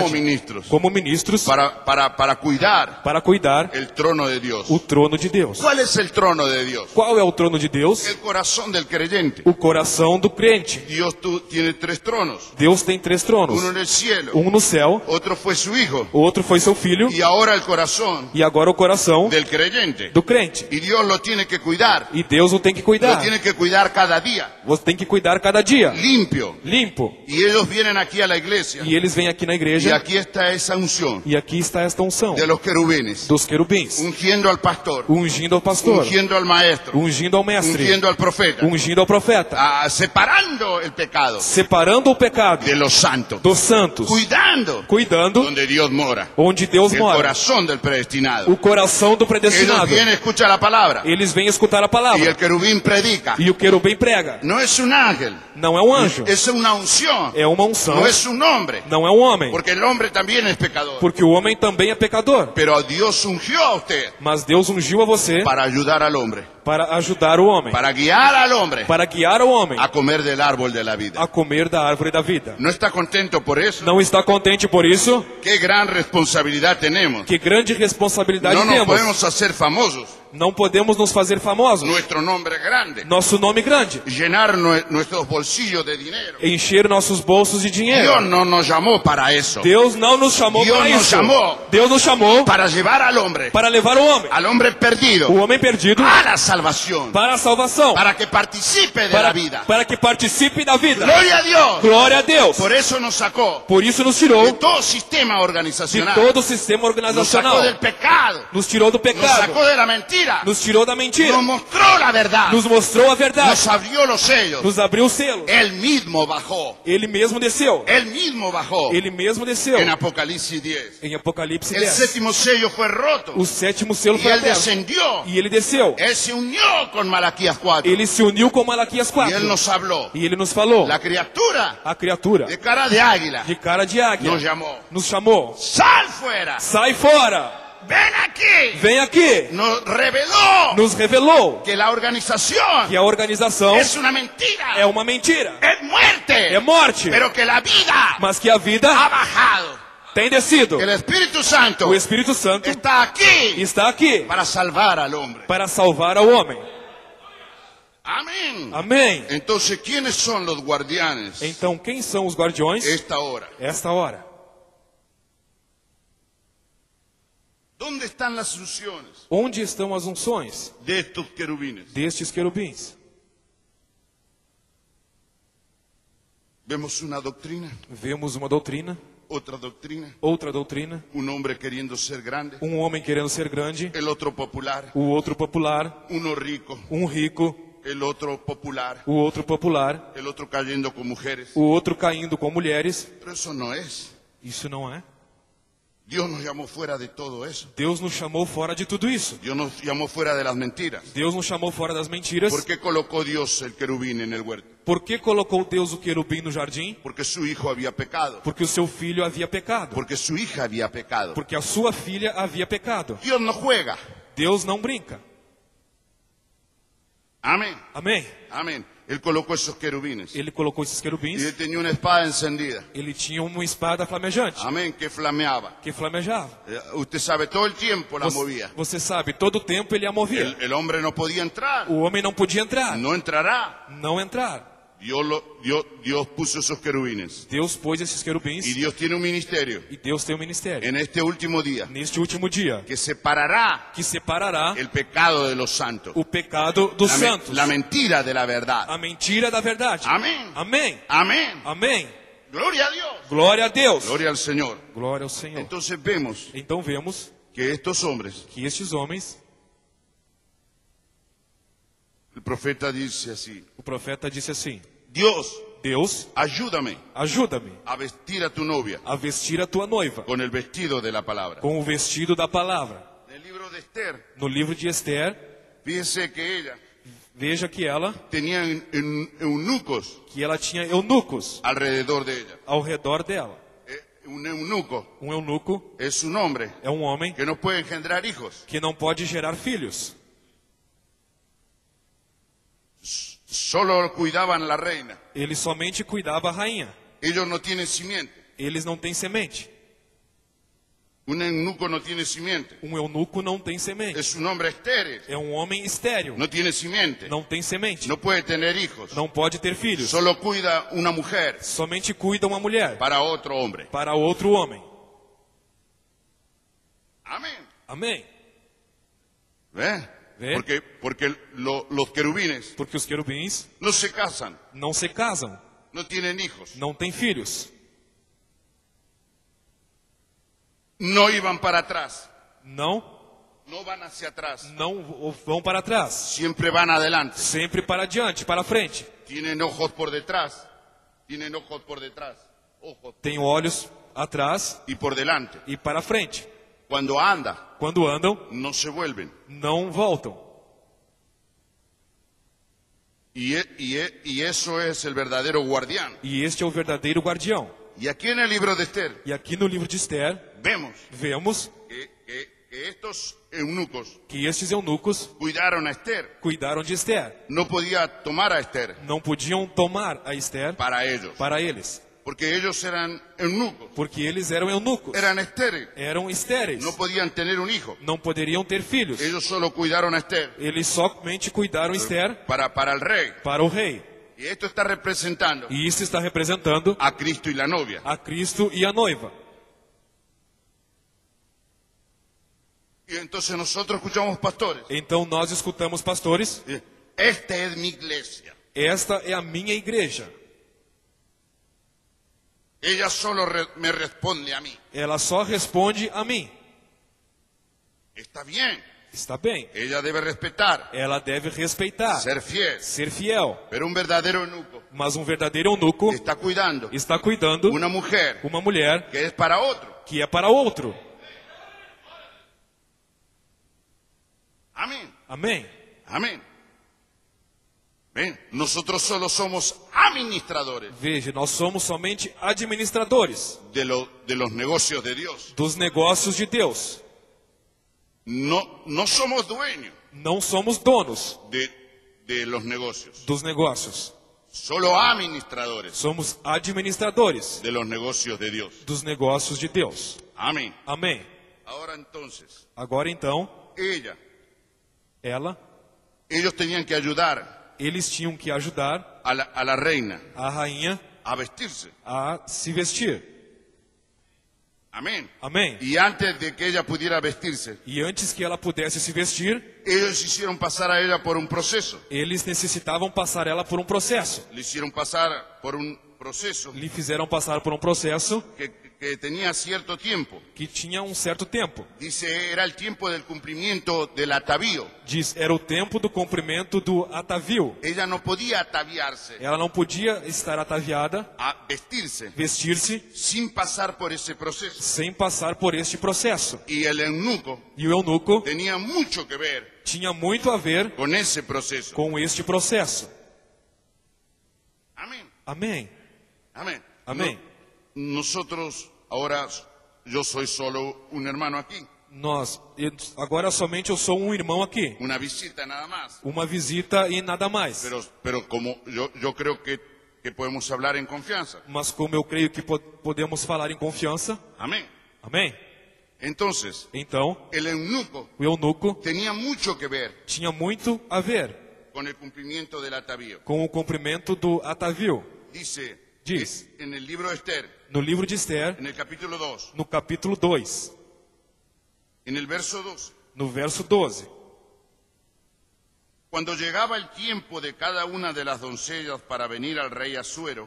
A: como ministros para cuidar
B: para cuidar
A: el trono de Dios.
B: o trono de Deus.
A: ¿Cuál es el trono de Dios?
B: Qual é o trono de Deus?
A: El corazón del creyente.
B: O coração do crente.
A: Dios tiene 3 tronos.
B: Deus tem 3 tronos.
A: Uno en el cielo,
B: Um no céu,
A: otro fue su hijo,
B: o outro foi seu filho,
A: y ahora el corazón
B: e agora o coração
A: del creyente.
B: do crente.
A: Y Dios lo tiene que cuidar.
B: E Deus o tem que
A: Lo
B: cuidar.
A: tiene que cuidar cada día,
B: Você tem que cuidar cada dia.
A: limpio.
B: Limpo.
A: Y ellos vienen aquí a la iglesia.
B: E eles vêm aqui na
A: Y
B: igreja.
A: aquí está esa unción
B: E aqui está esta unção
A: de los querubines,
B: dos querubins,
A: ungiendo al pastor,
B: ungindo ao pastor,
A: ungiendo al maestro,
B: ungindo ao mestre,
A: ungiendo al profeta,
B: ungindo ao profeta,
A: separando el pecado
B: separando o pecado
A: de los santos,
B: dos santos,
A: cuidando
B: cuidando
A: donde Dios mora,
B: onde Deus
A: el
B: mora,
A: corazón del predestinado.
B: o coração do
A: Ellos
B: predestinado.
A: vienen, escucha la palabra,
B: Eles vêm escutar a
A: y
B: palavra
A: el querubín predica.
B: e o querubim prega.
A: No es un ángel,
B: Não é um anjo,
A: es una unción,
B: é uma unção,
A: no es un hombre,
B: não é um homem,
A: porque el hombre también es pecador.
B: porque o homem também é pecador.
A: Pero Dios ungió a usted
B: Mas Deus ungiu a você
A: para ayudar al hombre,
B: para ajudar o homem,
A: para guiar al hombre
B: para guiar o homem
A: a comer del árbol de la vida.
B: a comer da árvore da vida.
A: ¿No está contento por eso?
B: Não está contente por isso?
A: Qué gran responsabilidad tenemos.
B: Que grande responsabilidade
A: No nos
B: temos.
A: podemos hacer famosos.
B: Não podemos nos fazer famosos.
A: nuestro nombre grande,
B: Nosso nome grande.
A: llenar nuestros bolsillos de dinero.
B: Encher nossos bolsos de dinheiro.
A: Dios no nos llamó para eso,
B: Deus não nos chamou
A: Deus
B: para
A: nos
B: isso.
A: chamou
B: Deus nos chamou
A: para llevar al hombre
B: para levar
A: perdido,
B: o homem perdido
A: a la salvación,
B: para a salvação.
A: para que participe de la vida.
B: Para que participe da vida.
A: Gloria a Dios.
B: Glória a Deus.
A: Por eso nos sacó
B: Por isso nos
A: de
B: tirou
A: todo sistema
B: de
A: organizacional,
B: todo o sistema
A: nos sacó
B: organizacional.
A: del pecado,
B: Nos tirou do
A: nos
B: pecado.
A: sacó de la mentira,
B: Nos tirou da mentira.
A: nos mostró la verdad,
B: Nos mostrou a verdade.
A: nos abrió los sellos.
B: Nos abriu o selo.
A: Él mismo bajó,
B: Ele mesmo desceu.
A: él mismo bajó
B: Ele mesmo desceu.
A: en Apocalipsis 10.
B: Em Apocalipse
A: El
B: 10.
A: séptimo sello fue roto
B: O sétimo selo
A: y
B: foi
A: él
B: aberto.
A: descendió.
B: E ele desceu.
A: Él se unió con Malaquías 4
B: Ele se uniu com Malaquias
A: y
B: 4.
A: él nos habló.
B: E ele nos falou.
A: La criatura
B: A criatura
A: de cara de águila
B: de cara de águia
A: nos llamó.
B: nos chamou.
A: Sal fuera,
B: Sai fora.
A: ven aquí.
B: Vem aqui.
A: Nos reveló
B: Nos revelou
A: que la organización
B: que a organização
A: es una mentira,
B: é uma mentira.
A: es muerte,
B: É morte.
A: pero que la vida
B: Mas que a vida
A: ha bajado.
B: tem descido.
A: Que el Espíritu Santo
B: O Espírito Santo
A: está aquí
B: está aqui
A: para salvar al hombre.
B: para salvar ao homem.
A: Amén.
B: Amém.
A: Entonces, ¿quiénes son los guardianes
B: Então, quem são os guardiões
A: esta hora?
B: esta hora?
A: ¿Dónde están las unciones
B: Onde estão as unções
A: de estos querubines?
B: destes querubins?
A: Vemos una doctrina,
B: Vemos uma doutrina,
A: otra doctrina,
B: outra doutrina,
A: un hombre queriendo ser grande,
B: homem querendo ser grande,
A: el otro popular,
B: o outro popular,
A: uno rico,
B: rico,
A: el otro popular,
B: o outro popular,
A: el otro cayendo con mujeres.
B: o outro caindo com mulheres.
A: Pero eso no es.
B: Isso não é.
A: Dios nos llamó fuera de todo eso.
B: Deus nos chamou fora de tudo isso.
A: Dios nos llamó fuera de las mentiras.
B: Deus nos chamou fora das mentiras.
A: ¿Por qué colocó Dios el querubín en el huerto?
B: Por que colocou Deus o querubim no jardim?
A: Porque su hijo había pecado.
B: Porque o seu filho havia pecado.
A: Porque su hija había pecado.
B: Porque a sua filha havia pecado.
A: Dios no juega.
B: Deus não brinca.
A: Amén.
B: Amém.
A: Amén. Él colocó esos querubines.
B: Ele colocou esses
A: Y
B: querubins.
A: él tenía una espada encendida.
B: Ele tinha uma espada flamejante
A: Amén. Que flameaba.
B: que flamejava.
A: Usted sabe, todo el tiempo la movía.
B: Você sabe, todo o tempo ele a movia.
A: El hombre no podía entrar.
B: O homem não podia entrar.
A: No entrará.
B: Não entrar.
A: Dios puso esos querubines.
B: Deus pôs esses querubins
A: Y Dios tiene un ministerio
B: e Deus tem um ministério.
A: en este último día
B: Neste último dia,
A: que separará
B: que separará
A: el pecado de los santos.
B: o pecado dos santos.
A: La mentira de la verdad.
B: A mentira da verdade.
A: Amém.
B: Amém.
A: Amén.
B: Amém.
A: Gloria a Dios.
B: Glória a Deus.
A: Gloria al Señor.
B: Glória ao Senhor.
A: Entonces vemos
B: Então vemos
A: que estos hombres,
B: que estes homens,
A: el profeta dice así:
B: o profeta disse assim:
A: Deus, ayúdame
B: ajuda-me
A: a vestir a tu novia
B: a vestir a tua noiva
A: con el vestido de la palabra.
B: com o vestido da palavra.
A: En el libro de Esther,
B: No livro de Esther,
A: fíjese que ella
B: veja que ela
A: tenía eunucos
B: tinha eunucos
A: alrededor de ella.
B: ao redor dela.
A: Un eunuco
B: Eunuco
A: es un hombre
B: é homem
A: que no puede engendrar hijos.
B: que não pode gerar filhos.
A: Solo cuidaban la reina.
B: Ele somente cuidava a rainha.
A: Ellos no tienen simiente.
B: Eles não têm semente.
A: Un eunuco no tiene simiente.
B: Eunuco não tem semente.
A: Es un hombre estéril.
B: É homem estéril.
A: No tiene simiente.
B: Não tem semente.
A: No puede tener hijos.
B: Não pode ter filhos.
A: Solo cuida una mujer
B: Somente cuida uma mulher
A: para otro hombre.
B: para outro homem.
A: Amén.
B: Amém.
A: ¿Ve?
B: ¿Ve?
A: Porque los querubines
B: Porque os querubins
A: no se casan,
B: não se casam,
A: no tienen hijos,
B: não têm filhos,
A: no iban para atrás,
B: não
A: no van hacia atrás,
B: vão para trás,
A: siempre van adelante.
B: sempre para adiante, para frente.
A: Tienen ojos por detrás, ojos
B: Tem olhos atrás
A: y por delante.
B: e para frente.
A: Cuando anda,
B: Quando andam,
A: no se vuelven.
B: não voltam.
A: Y eso es el verdadero guardián.
B: E este é o verdadeiro guardião.
A: Y aquí en el libro de Esther
B: E aqui no livro de Esther, vemos
A: que estos eunucos
B: que estes eunucos
A: cuidaron a Esther.
B: cuidaram de Esther.
A: No podía tomar a Esther
B: Não podiam tomar a Esther
A: para ellos.
B: para eles.
A: Porque ellos eran eunucos,
B: porque eles eram eunucos,
A: eran estériles,
B: eram estéreis,
A: no podían tener un hijo.
B: não poderiam ter filhos.
A: Ellos solo cuidaron a Esther
B: Eles somente cuidaram Esther
A: para el rey.
B: para o rei.
A: Y esto está representando
B: E isso está representando
A: a Cristo y la novia.
B: a Cristo e a noiva.
A: Y entonces nosotros escuchamos pastores.
B: Então nós escutamos pastores,
A: Esta es mi iglesia.
B: esta é a minha igreja.
A: Ella solo me responde a mí.
B: Ela só responde a mim.
A: Está bien.
B: Está bem.
A: Ella debe respetar,
B: Ela deve respeitar,
A: ser fiel.
B: ser fiel.
A: Pero un verdadero eunuco
B: Mas um verdadeiro eunuco
A: está cuidando
B: está cuidando
A: una mujer
B: uma mulher
A: que es para otro.
B: que é para outro.
A: Amén.
B: Amém.
A: Amén. Ven, nosotros solo somos administradores
B: Veja, nós somos somente administradores
A: de los negocios de Dios.
B: dos negócios de Deus.
A: No somos dueños
B: Não somos donos
A: de los negocios.
B: dos negócios.
A: Solo administradores
B: Somos administradores
A: de los negocios de Dios.
B: dos negócios de Deus.
A: Amén.
B: Amém.
A: Ahora entonces,
B: Agora então,
A: ellos tenían que ayudar
B: eles tinham que ajudar
A: a la reina
B: a rainha
A: a vestirse.
B: a se vestir.
A: Amén.
B: Amém.
A: Y antes de que ella pudiera vestirse,
B: E antes que ela pudesse se vestir,
A: ellos hicieron pasar a ella por un proceso.
B: eles necessitavam passar ela por um processo.
A: Le hicieron pasar por un proceso
B: Lhe fizeram passar por um processo
A: que tenía cierto tiempo.
B: que tinha um certo tempo.
A: Dice, era el tiempo del cumplimiento del atavío.
B: Diz, era o tempo do cumprimento do atavio.
A: Ella no podía ataviarse,
B: Ela não podia estar ataviada,
A: a vestirse,
B: vestir-se,
A: sin pasar por ese proceso.
B: sem passar por este processo.
A: Y el eunuco
B: E o eunuco
A: tenía mucho que ver
B: tinha muito a ver
A: con ese proceso.
B: com este processo.
A: Amén.
B: Amém.
A: Amén.
B: Amém.
A: Nosotros, ahora, yo soy solo un hermano aquí,
B: Agora somente eu sou um irmão aqui.
A: una visita nada más.
B: Uma visita e nada mais.
A: Pero como yo creo que podemos hablar en confianza.
B: Mas como eu creio que podemos falar em confiança.
A: Amén.
B: Amém.
A: Entonces,
B: Então,
A: el eunuco
B: o eunuco
A: tenía mucho que ver
B: tinha muito a ver
A: con el cumplimiento del atavío.
B: com o cumprimento do atavio.
A: Diz en el libro de Esther,
B: No livro de Esther,
A: en el capítulo 2,
B: no capítulo 2,
A: en el verso 12.
B: no verso 12.
A: Cuando llegaba el tiempo de cada una de las doncellas para venir al rey Asuero,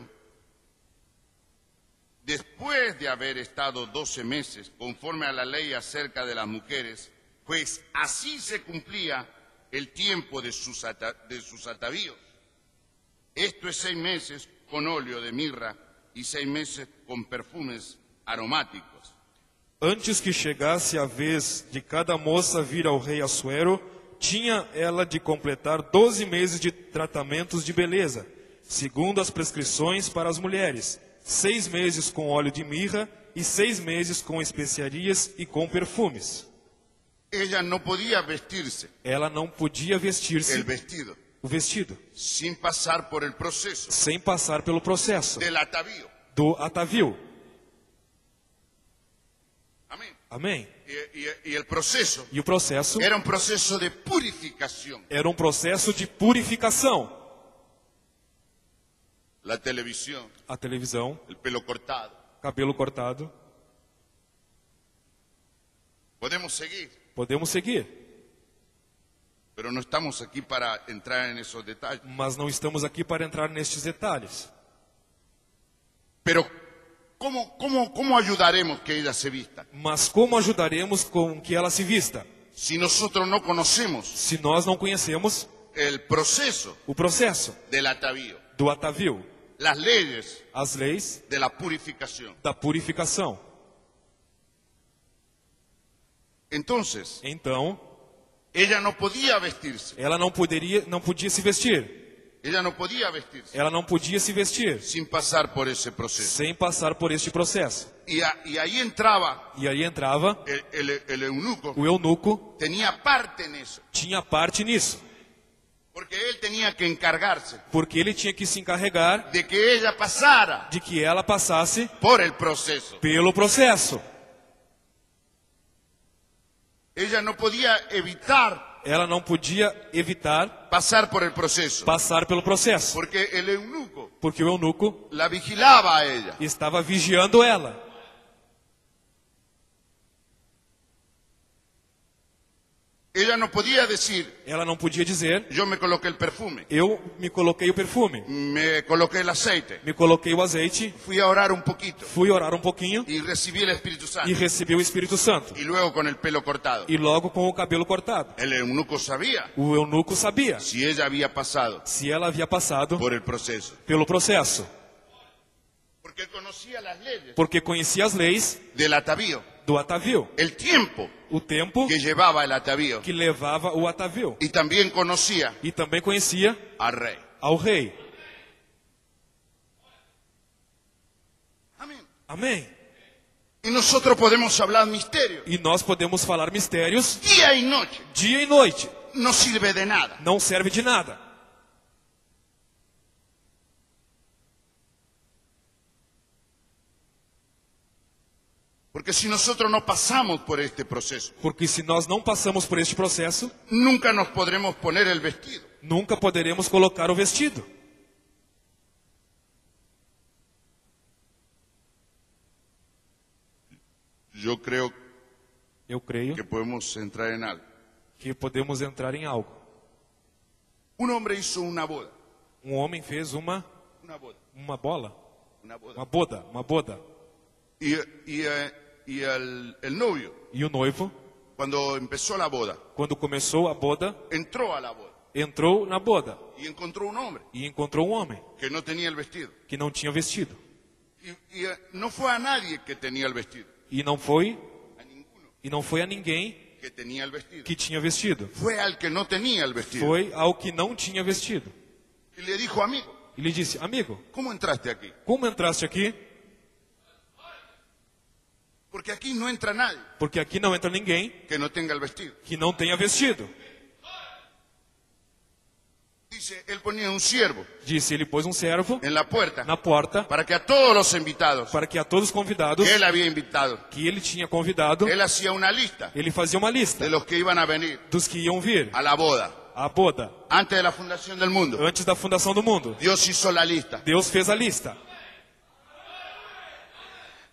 A: después de haber estado 12 meses, conforme a la ley acerca de las mujeres, pues así se cumplía el tiempo de sus atavíos. Esto es 6 meses con óleo de mirra y 6 meses con perfumes aromáticos.
B: Antes que chegasse a vez de cada moça vir ao rei Assuero, tinha ela de completar 12 meses de tratamentos de beleza, segundo as prescrições para as mulheres, 6 meses com óleo de mirra e 6 meses com especiarias e com perfumes.
A: Ella no podía vestirse
B: Ela não podia vestir-se o vestido,
A: sin pasar por el proceso
B: sem passar pelo processo
A: del atavío.
B: do atavio.
A: Amén.
B: Amém.
A: Y el proceso
B: E o processo
A: era un proceso de purificación.
B: era um processo de purificação.
A: La televisión,
B: A televisão,
A: el pelo cortado.
B: cabelo cortado.
A: Podemos seguir,
B: Podemos seguir,
A: pero no estamos aquí para entrar en esos detalles.
B: mas não estamos aqui para entrar nestes detalhes.
A: Pero, ¿cómo ayudaremos que ella se vista?
B: Mas como ajudaremos com que ela se vista?
A: Si nosotros no conocemos
B: Se nós não conhecemos
A: el proceso
B: o processo
A: del atavío,
B: do atavio,
A: las leyes
B: as leis
A: de la purificación.
B: da purificação.
A: Entonces,
B: Então,
A: ella no podía vestirse.
B: ela não podia se vestir.
A: Ella no podía vestirse
B: Ela não podia se vestir
A: sin pasar por ese proceso.
B: sem passar por este processo.
A: Y ahí entraba
B: E aí entrava
A: el eunuco,
B: o eunuco,
A: tenía parte en eso.
B: tinha parte nisso.
A: Porque él tenía que encargarse
B: porque ele tinha que se encarregar
A: de que ella pasara
B: de que ela passasse
A: por el proceso.
B: pelo processo.
A: Ella no podía evitar
B: Ela não podia evitar
A: pasar por el proceso.
B: passar pelo processo,
A: Porque el eunuco
B: porque o eunuco
A: la vigilaba a ella.
B: estava vigiando ela.
A: Ella no podía decir,
B: Ela não podia dizer,
A: yo me coloqué el perfume,
B: eu me coloquei o perfume,
A: me coloqué el aceite,
B: me coloquei o azeite,
A: fui a orar un poquito
B: fui orar um pouquinho
A: y recibí el Espíritu Santo.
B: e recebi o Espírito Santo.
A: Y luego con el pelo cortado.
B: E logo com o cabelo cortado.
A: El eunuco sabía
B: O eunuco sabia
A: si ella había pasado
B: se ela havia passado
A: por el proceso.
B: pelo processo,
A: Porque conocía las leyes
B: porque conhecia as leis
A: del atavío,
B: do atavio,
A: el tiempo
B: o tempo
A: que llevaba el atavío.
B: que levava o atavio.
A: Y también conocía
B: E também conhecia
A: al rey.
B: ao rei.
A: Amén.
B: Amém.
A: Y nosotros podemos hablar misterios.
B: E nós podemos falar mistérios
A: Día y noche.
B: dia e noite.
A: No sirve de nada.
B: Não serve de nada.
A: Porque si nosotros no pasamos por este proceso,
B: Porque se nós não passamos por este processo,
A: nunca nos podremos poner el vestido.
B: nunca poderemos colocar o vestido.
A: Yo creo
B: Eu creio
A: que podemos entrar en algo.
B: que podemos entrar em algo.
A: Un hombre hizo una boda.
B: Um homem fez uma bola,
A: Una boda.
B: uma boda.
A: Y el novio,
B: E o noivo,
A: cuando empezó la boda,
B: quando começou a boda,
A: entró a la boda
B: entrou na boda
A: y encontró un hombre
B: e encontrou um homem
A: que no tenía el vestido.
B: que não tinha vestido.
A: Y no fue a nadie que tenía el vestido,
B: E não foi
A: a ninguno
B: a ninguém
A: que tenía el vestido.
B: que tinha vestido.
A: Fue al que no tenía el vestido.
B: Foi ao que não tinha vestido.
A: Y le dijo, amigo,
B: E lhe disse: amigo,
A: ¿cómo entraste aquí?
B: como entraste aqui?
A: Porque aquí no entra nadie
B: Porque aqui não entra ninguém
A: que no tenga el vestido.
B: que não tenha vestido.
A: Dice, él ponía un siervo
B: Disse: ele pôs um servo
A: en la puerta
B: na porta
A: para que a todos los invitados
B: para que a todos os convidados
A: que él había invitado,
B: que ele tinha convidado,
A: él hacía una lista
B: ele fazia uma lista
A: de los que iban a venir
B: dos que iam vir
A: a la boda.
B: à boda.
A: Antes de la fundación del mundo,
B: Antes da fundação do mundo,
A: Dios hizo la lista.
B: Deus fez a lista.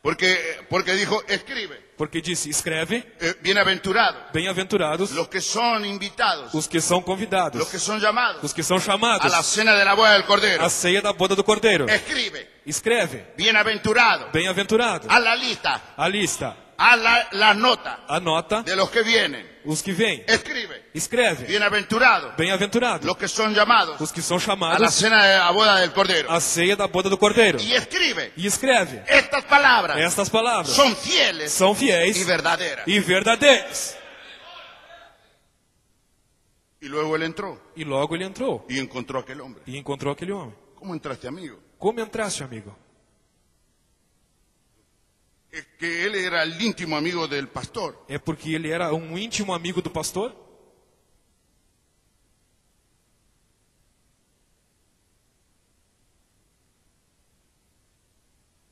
A: Porque dijo, escribe,
B: Porque disse: escreve,
A: bienaventurados
B: bem-aventurados
A: los que son invitados,
B: os que são
A: los
B: convidados,
A: que son llamados
B: os que são
A: a
B: chamados
A: la cena de la boda del Cordero.
B: à ceia da boda do Cordeiro.
A: Escribe,
B: Escreve,
A: bienaventurados,
B: bem-aventurado.
A: a la lista,
B: A lista,
A: a la nota
B: anota
A: de los que vienen.
B: os que vêm.
A: Escribe,
B: Escreve,
A: bienaventurados
B: bem-aventurado
A: los que son llamados
B: os que são
A: a la
B: chamados
A: cena de la boda del Cordero.
B: à ceia da boda do Cordeiro.
A: Y escribe,
B: E escreve,
A: estas palabras
B: estas palavras
A: son fieles
B: são fiéis
A: y verdaderas.
B: e verdadeiras.
A: Y luego él entró
B: E logo ele entrou
A: y encontró a aquel hombre.
B: e encontrou aquele homem.
A: ¿Cómo entraste, amigo?
B: Como entraste, amigo?
A: Es que él era el íntimo amigo del pastor.
B: É porque ele era um íntimo amigo do pastor?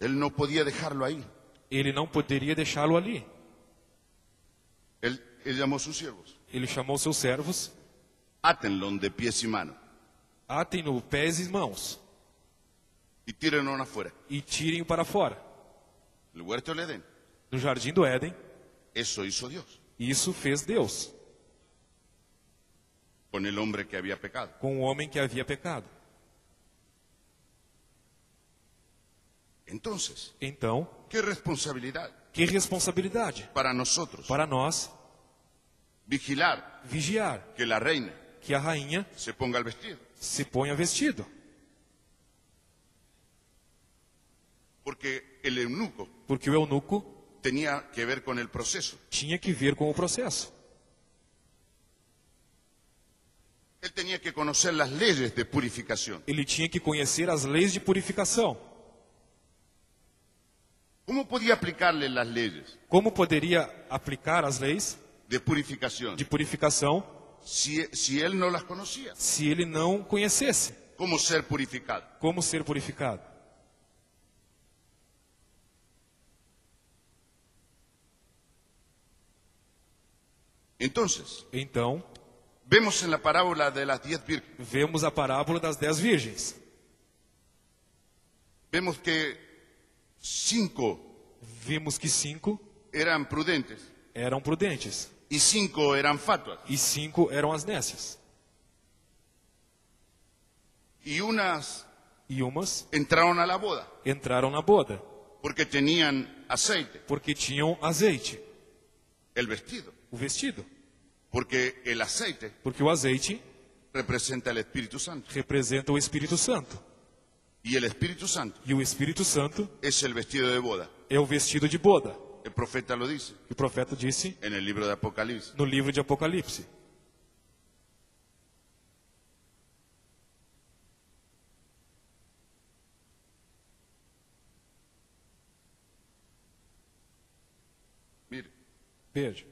A: Él no podía dejarlo ahí.
B: Ele não poderia deixá-lo ali.
A: Él llamó a sus siervos.
B: Ele chamou seus servos,
A: Átenlo de pies y manos
B: atem-no pés e mãos
A: y tírenlo afuera.
B: e tirem-o para fora.
A: El huerto del Edén.
B: No jardim do Éden,
A: Eso hizo Dios
B: isso fez Deus
A: con el hombre que había pecado.
B: com o homem que havia pecado.
A: Entonces,
B: Então,
A: ¿qué responsabilidad
B: que responsabilidade
A: para nosotros
B: para nós
A: vigilar
B: vigiar
A: que la reina
B: que a rainha
A: se ponga el vestido?
B: se ponha vestido.
A: Porque el eunuco
B: Porque o eunuco
A: tenía que ver con el proceso.
B: tinha que ver com o processo.
A: Él tenía que conocer las leyes de purificación.
B: Ele tinha que conhecer as leis de purificação.
A: ¿Cómo podía aplicarle las leyes
B: Como poderia aplicar as leis
A: de purificación
B: de purificação
A: si él no las conocía?
B: se ele não conhecesse
A: ¿Cómo ser purificado?
B: como ser purificado.
A: Entonces,
B: Então,
A: vemos en la parábola de las 10 vírgenes,
B: vemos a parábola das 10 virgens.
A: vemos que 5
B: Vimos que 5
A: eran prudentes
B: eram prudentes
A: y 5 eran fatuas.
B: e 5 eram as nécias.
A: Y unas
B: E umas
A: entraron a la boda
B: entraram na boda,
A: porque tenían aceite,
B: porque tinham azeite,
A: el vestido,
B: o vestido.
A: porque el aceite
B: Porque o azeite
A: representa el Espíritu Santo.
B: representa o Espírito Santo.
A: Y el Espíritu Santo
B: E o Espírito Santo
A: es el vestido de boda.
B: é o vestido de boda.
A: El profeta lo dice
B: O profeta disse
A: en el libro de Apocalipsis.
B: no livro de Apocalipse.
A: Mire,
B: Veja.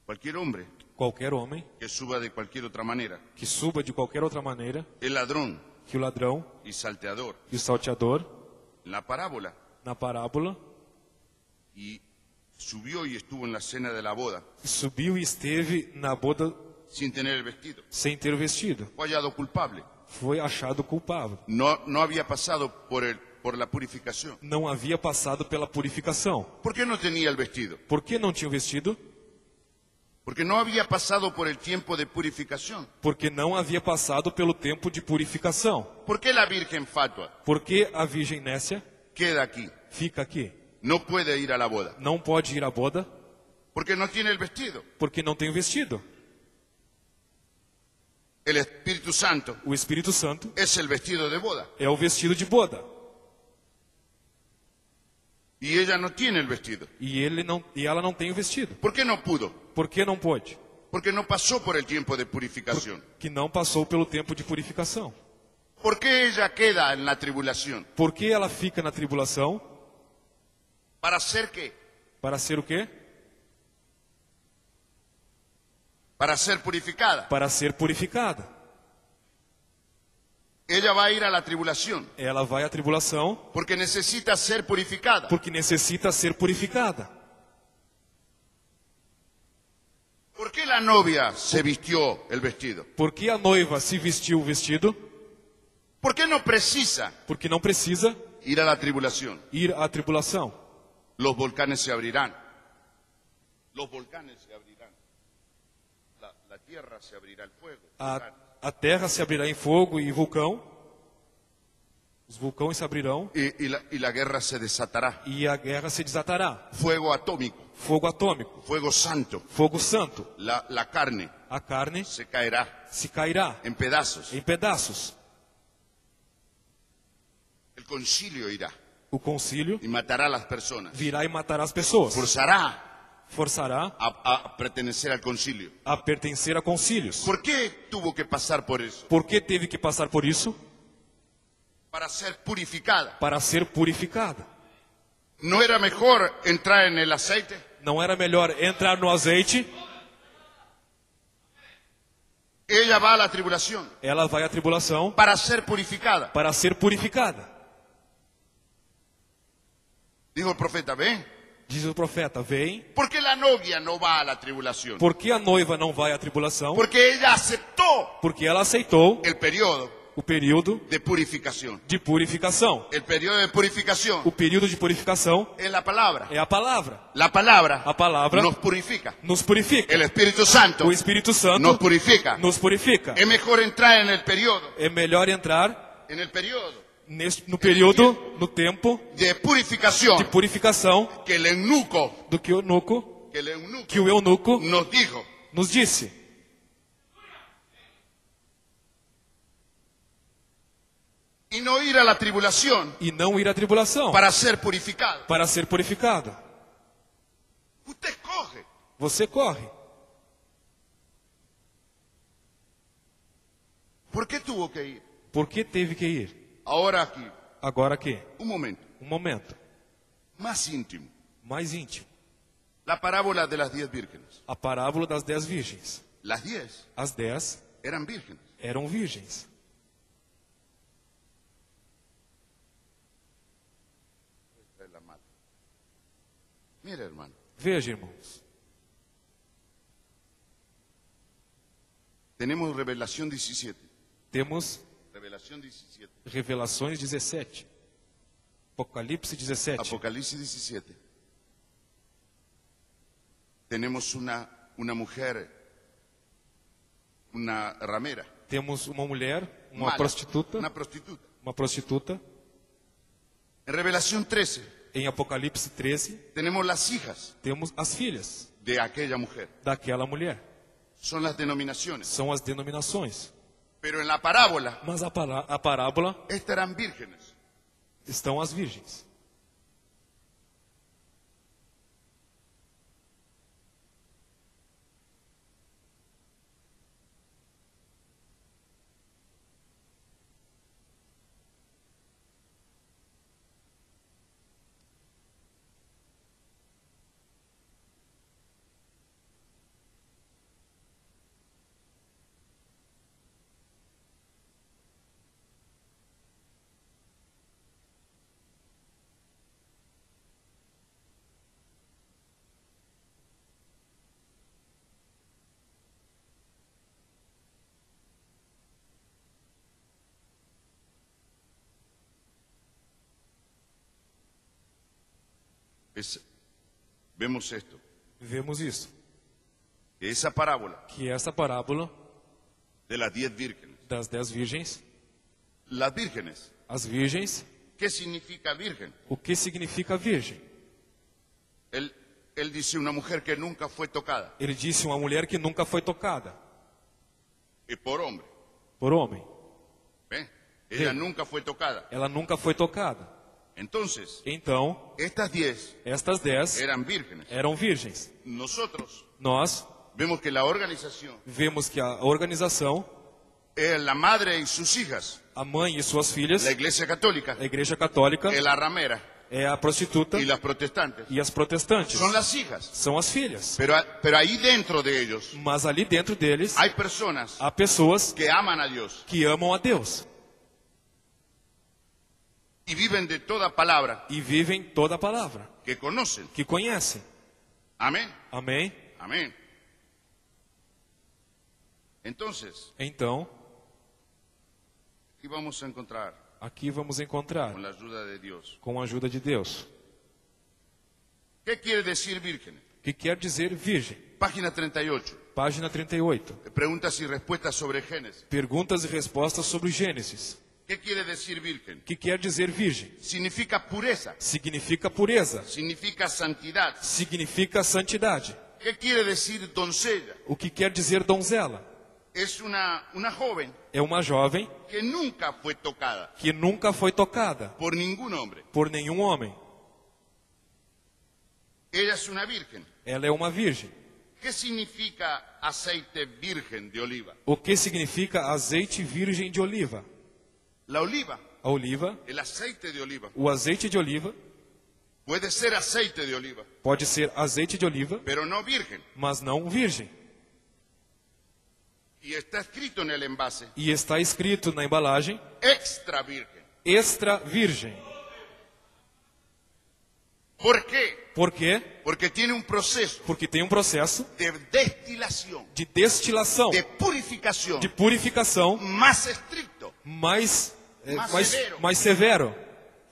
A: cualquier hombre
B: Qualquer homem
A: que suba de cualquier otra manera,
B: que suba de qualquer outra maneira
A: el ladrón
B: que o ladrão
A: y salteador,
B: e o salteador,
A: en la parábola,
B: na parábola,
A: y subió y estuvo en la cena de la boda
B: subiu e esteve na boda
A: sin tener el vestido.
B: sem ter o vestido.
A: Fue hallado culpable.
B: Foi achado culpável.
A: No había pasado por la purificación.
B: Não havia passado pela purificação.
A: ¿Por qué no tenía el vestido?
B: Por que não tinha o vestido?
A: Porque no había pasado por el tiempo de purificación.
B: Porque não havia passado pelo tempo de purificação.
A: ¿Por qué la virgen fatua
B: Por que a virgem nécia
A: queda aquí?
B: fica aqui?
A: No puede ir a la boda.
B: Não pode ir à boda
A: Porque no tiene el vestido.
B: porque não tem o vestido.
A: El Espíritu Santo
B: O Espírito Santo
A: es el vestido de boda.
B: é o vestido de boda.
A: Y ella no tiene el vestido.
B: E ela não tem o vestido.
A: ¿Por qué no pudo?
B: Por que não pôde?
A: Porque no pasó por el tiempo de purificación.
B: Que não passou pelo tempo de purificação.
A: ¿Por qué ella queda en la tribulación?
B: Por que ela fica na tribulação?
A: ¿Para hacer qué?
B: Para ser o quê?
A: Para ser purificada.
B: Para ser purificada.
A: Ella va a ir a la tribulación
B: Ela vai à tribulação
A: porque necesita ser purificada.
B: porque necessita ser purificada.
A: ¿Por qué la novia se vistió el vestido?
B: Por que a noiva se vestiu o vestido?
A: ¿Por qué no precisa
B: Porque não precisa
A: ir a la tribulación?
B: ir à tribulação.
A: Los volcanes se abrirán. Los volcanes se abrirán. La tierra se abrirá al fuego.
B: A terra se abrirá em fogo e vulcão. Os vulcões se abrirão
A: Y la guerra se desatará.
B: e a guerra se desatará.
A: Fuego atómico,
B: Fogo atômico,
A: fuego santo.
B: fogo santo.
A: La carne
B: A carne
A: se caerá
B: se cairá
A: en pedazos.
B: em pedaços.
A: El concilio irá
B: O concílio
A: y matará a las personas.
B: virá e matará as pessoas. Forçará
A: a pertenecer al concilio.
B: a pertencer a concílios.
A: ¿Por qué tuvo que pasar por eso?
B: Por que teve que passar por isso?
A: Para ser purificada.
B: Para ser purificada.
A: ¿No era mejor entrar en el aceite?
B: Não era melhor entrar no azeite?
A: Ella va a la tribulación
B: Ela vai à tribulação
A: para ser purificada.
B: para ser purificada.
A: Dijo el profeta, ¿ven?
B: Diz o profeta, vem.
A: ¿Por qué la novia no va a la tribulación?
B: Por que a noiva não vai à tribulação?
A: Porque ella aceptó
B: Porque ela aceitou
A: el periodo
B: o período
A: de purificación.
B: de purificação.
A: El periodo de purificación
B: O período de purificação
A: es la palabra.
B: é a palavra.
A: La palabra
B: A palavra
A: nos purifica.
B: nos purifica.
A: El Espíritu Santo
B: O Espírito Santo
A: nos purifica.
B: nos purifica.
A: Es mejor entrar en el periodo,
B: É melhor entrar no período, no tempo
A: de
B: de
A: purificación
B: purificação
A: que el eunuco,
B: do que o eunuco
A: nos dijo.
B: nos disse.
A: Y no ir a la tribulación
B: E não ir à tribulação
A: para ser purificado.
B: para ser purificado.
A: Usted escoge.
B: Você corre.
A: ¿Por qué tuvo que ir?
B: Por que teve que ir?
A: Ahora aquí,
B: Agora aqui,
A: un momento,
B: um momento
A: más íntimo.
B: mais íntimo.
A: La parábola de las 10 vírgenes.
B: A parábola das 10 virgens.
A: Las 10
B: As 10
A: eran vírgenes.
B: eram virgens.
A: Esta es la mala. Mira, hermano,
B: Veja, irmãos.
A: tenemos Revelación 17.
B: Temos
A: Revelación 17.
B: Revelações 17. Apocalipse 17.
A: Apocalipsis 17. Tenemos una mujer, una ramera.
B: Temos uma mulher, uma
A: mala,
B: prostituta.
A: Una prostituta.
B: Uma prostituta.
A: En Revelación 13
B: Em Apocalipse 13,
A: tenemos las hijas
B: temos as filhas
A: de aquella mujer.
B: daquela mulher.
A: Son las denominaciones.
B: São as denominações.
A: Pero en la parábola,
B: Mas a parábola
A: estas eran vírgenes.
B: estão as virgens.
A: Vemos esto,
B: Vemos isso.
A: que esa parábola
B: Que essa parábola
A: de las 10 vírgenes.
B: das 10 virgens,
A: Las vírgenes,
B: as virgens,
A: ¿qué significa virgen?
B: o que significa virgem?
A: Él dice una mujer que nunca fue tocada
B: Ele disse uma mulher que nunca foi tocada
A: por hombre.
B: por homem.
A: ¿Ve? Ella
B: Sí.
A: nunca fue tocada.
B: Ela nunca foi tocada.
A: Entonces,
B: Então,
A: estas 10
B: estas 10
A: eran vírgenes.
B: eram virgens.
A: Nosotros
B: Nós
A: vemos que la organización
B: vemos que a organização,
A: es la madre y sus hijas,
B: a mãe e suas filhas,
A: la iglesia católica,
B: a igreja católica,
A: es la ramera
B: é a prostituta
A: y las protestantes.
B: e as protestantes.
A: Son las hijas.
B: São as filhas.
A: Pero ahí dentro de ellos
B: Mas ali dentro deles,
A: hay personas
B: há pessoas
A: que aman a Dios
B: que amam a Deus
A: y viven de toda palabra
B: e vivem toda a palavra,
A: que conocen.
B: que conhecem.
A: Amén.
B: Amém?
A: Amén. Entonces,
B: Então,
A: aquí vamos a encontrar,
B: aqui vamos encontrar,
A: con la ayuda de Dios,
B: com a ajuda de Deus,
A: ¿qué quiere decir virgen?
B: o que quer dizer virgem.
A: Página 38.
B: Página 38.
A: Preguntas y respuestas sobre Génesis.
B: Perguntas e respostas sobre Gênesis.
A: ¿Qué quiere decir virgen?
B: O que quer dizer virgem?
A: Significa pureza,
B: Significa pureza.
A: significa santidad.
B: Significa santidade.
A: ¿Qué quiere decir doncella?
B: O que quer dizer donzela?
A: Es una joven
B: É uma jovem
A: que nunca fue tocada
B: que nunca foi tocada
A: por ningún hombre.
B: por nenhum homem.
A: Ella es una virgen.
B: Ela é uma virgem.
A: ¿Qué significa aceite virgen de oliva?
B: O que significa azeite virgem de oliva?
A: La oliva,
B: A oliva,
A: el aceite de oliva,
B: o azeite de oliva,
A: puede ser aceite de oliva,
B: pode ser azeite de oliva,
A: pero no virgen.
B: mas não virgem.
A: Y está escrito en el envase,
B: E está escrito na embalagem,
A: extra virgen.
B: extra virgem.
A: ¿Por qué?
B: Por quê?
A: Porque tiene un proceso
B: Porque tem um processo
A: de destilación,
B: de destilação,
A: de purificación
B: de purificação
A: más estricto
B: mais,
A: Mais severo.
B: mais severo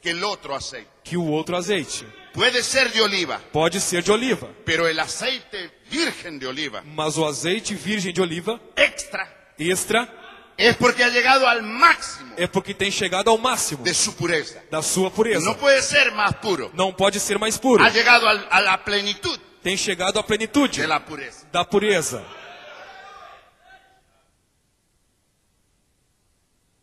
A: que el otro aceite.
B: que o outro azeite.
A: Puede ser de oliva,
B: Pode ser de oliva,
A: pero el aceite virgen de oliva
B: mas o azeite virgem de oliva,
A: extra
B: extra,
A: es porque ha llegado al máximo
B: é porque tem chegado ao máximo
A: de su pureza.
B: da sua pureza.
A: No puede ser más puro.
B: Não pode ser mais puro.
A: Ha llegado a la plenitud
B: Tem chegado à plenitude
A: de la pureza.
B: da pureza.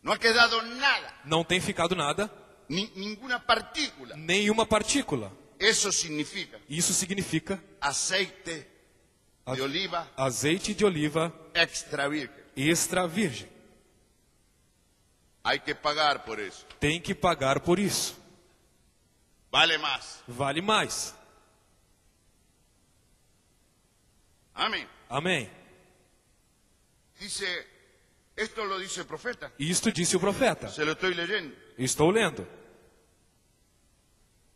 A: No ha quedado nada,
B: Não tem ficado nada,
A: ninguna partícula.
B: nenhuma partícula.
A: Eso significa
B: Isso significa
A: aceite de oliva
B: azeite de oliva
A: extra virgen.
B: extra virgem.
A: Hay que pagar por eso.
B: Tem que pagar por isso.
A: Vale más.
B: Vale mais.
A: Amén.
B: Amém.
A: Dice, esto lo dice el profeta.
B: Isto disse o profeta.
A: Se lo estoy leyendo.
B: Estou lendo.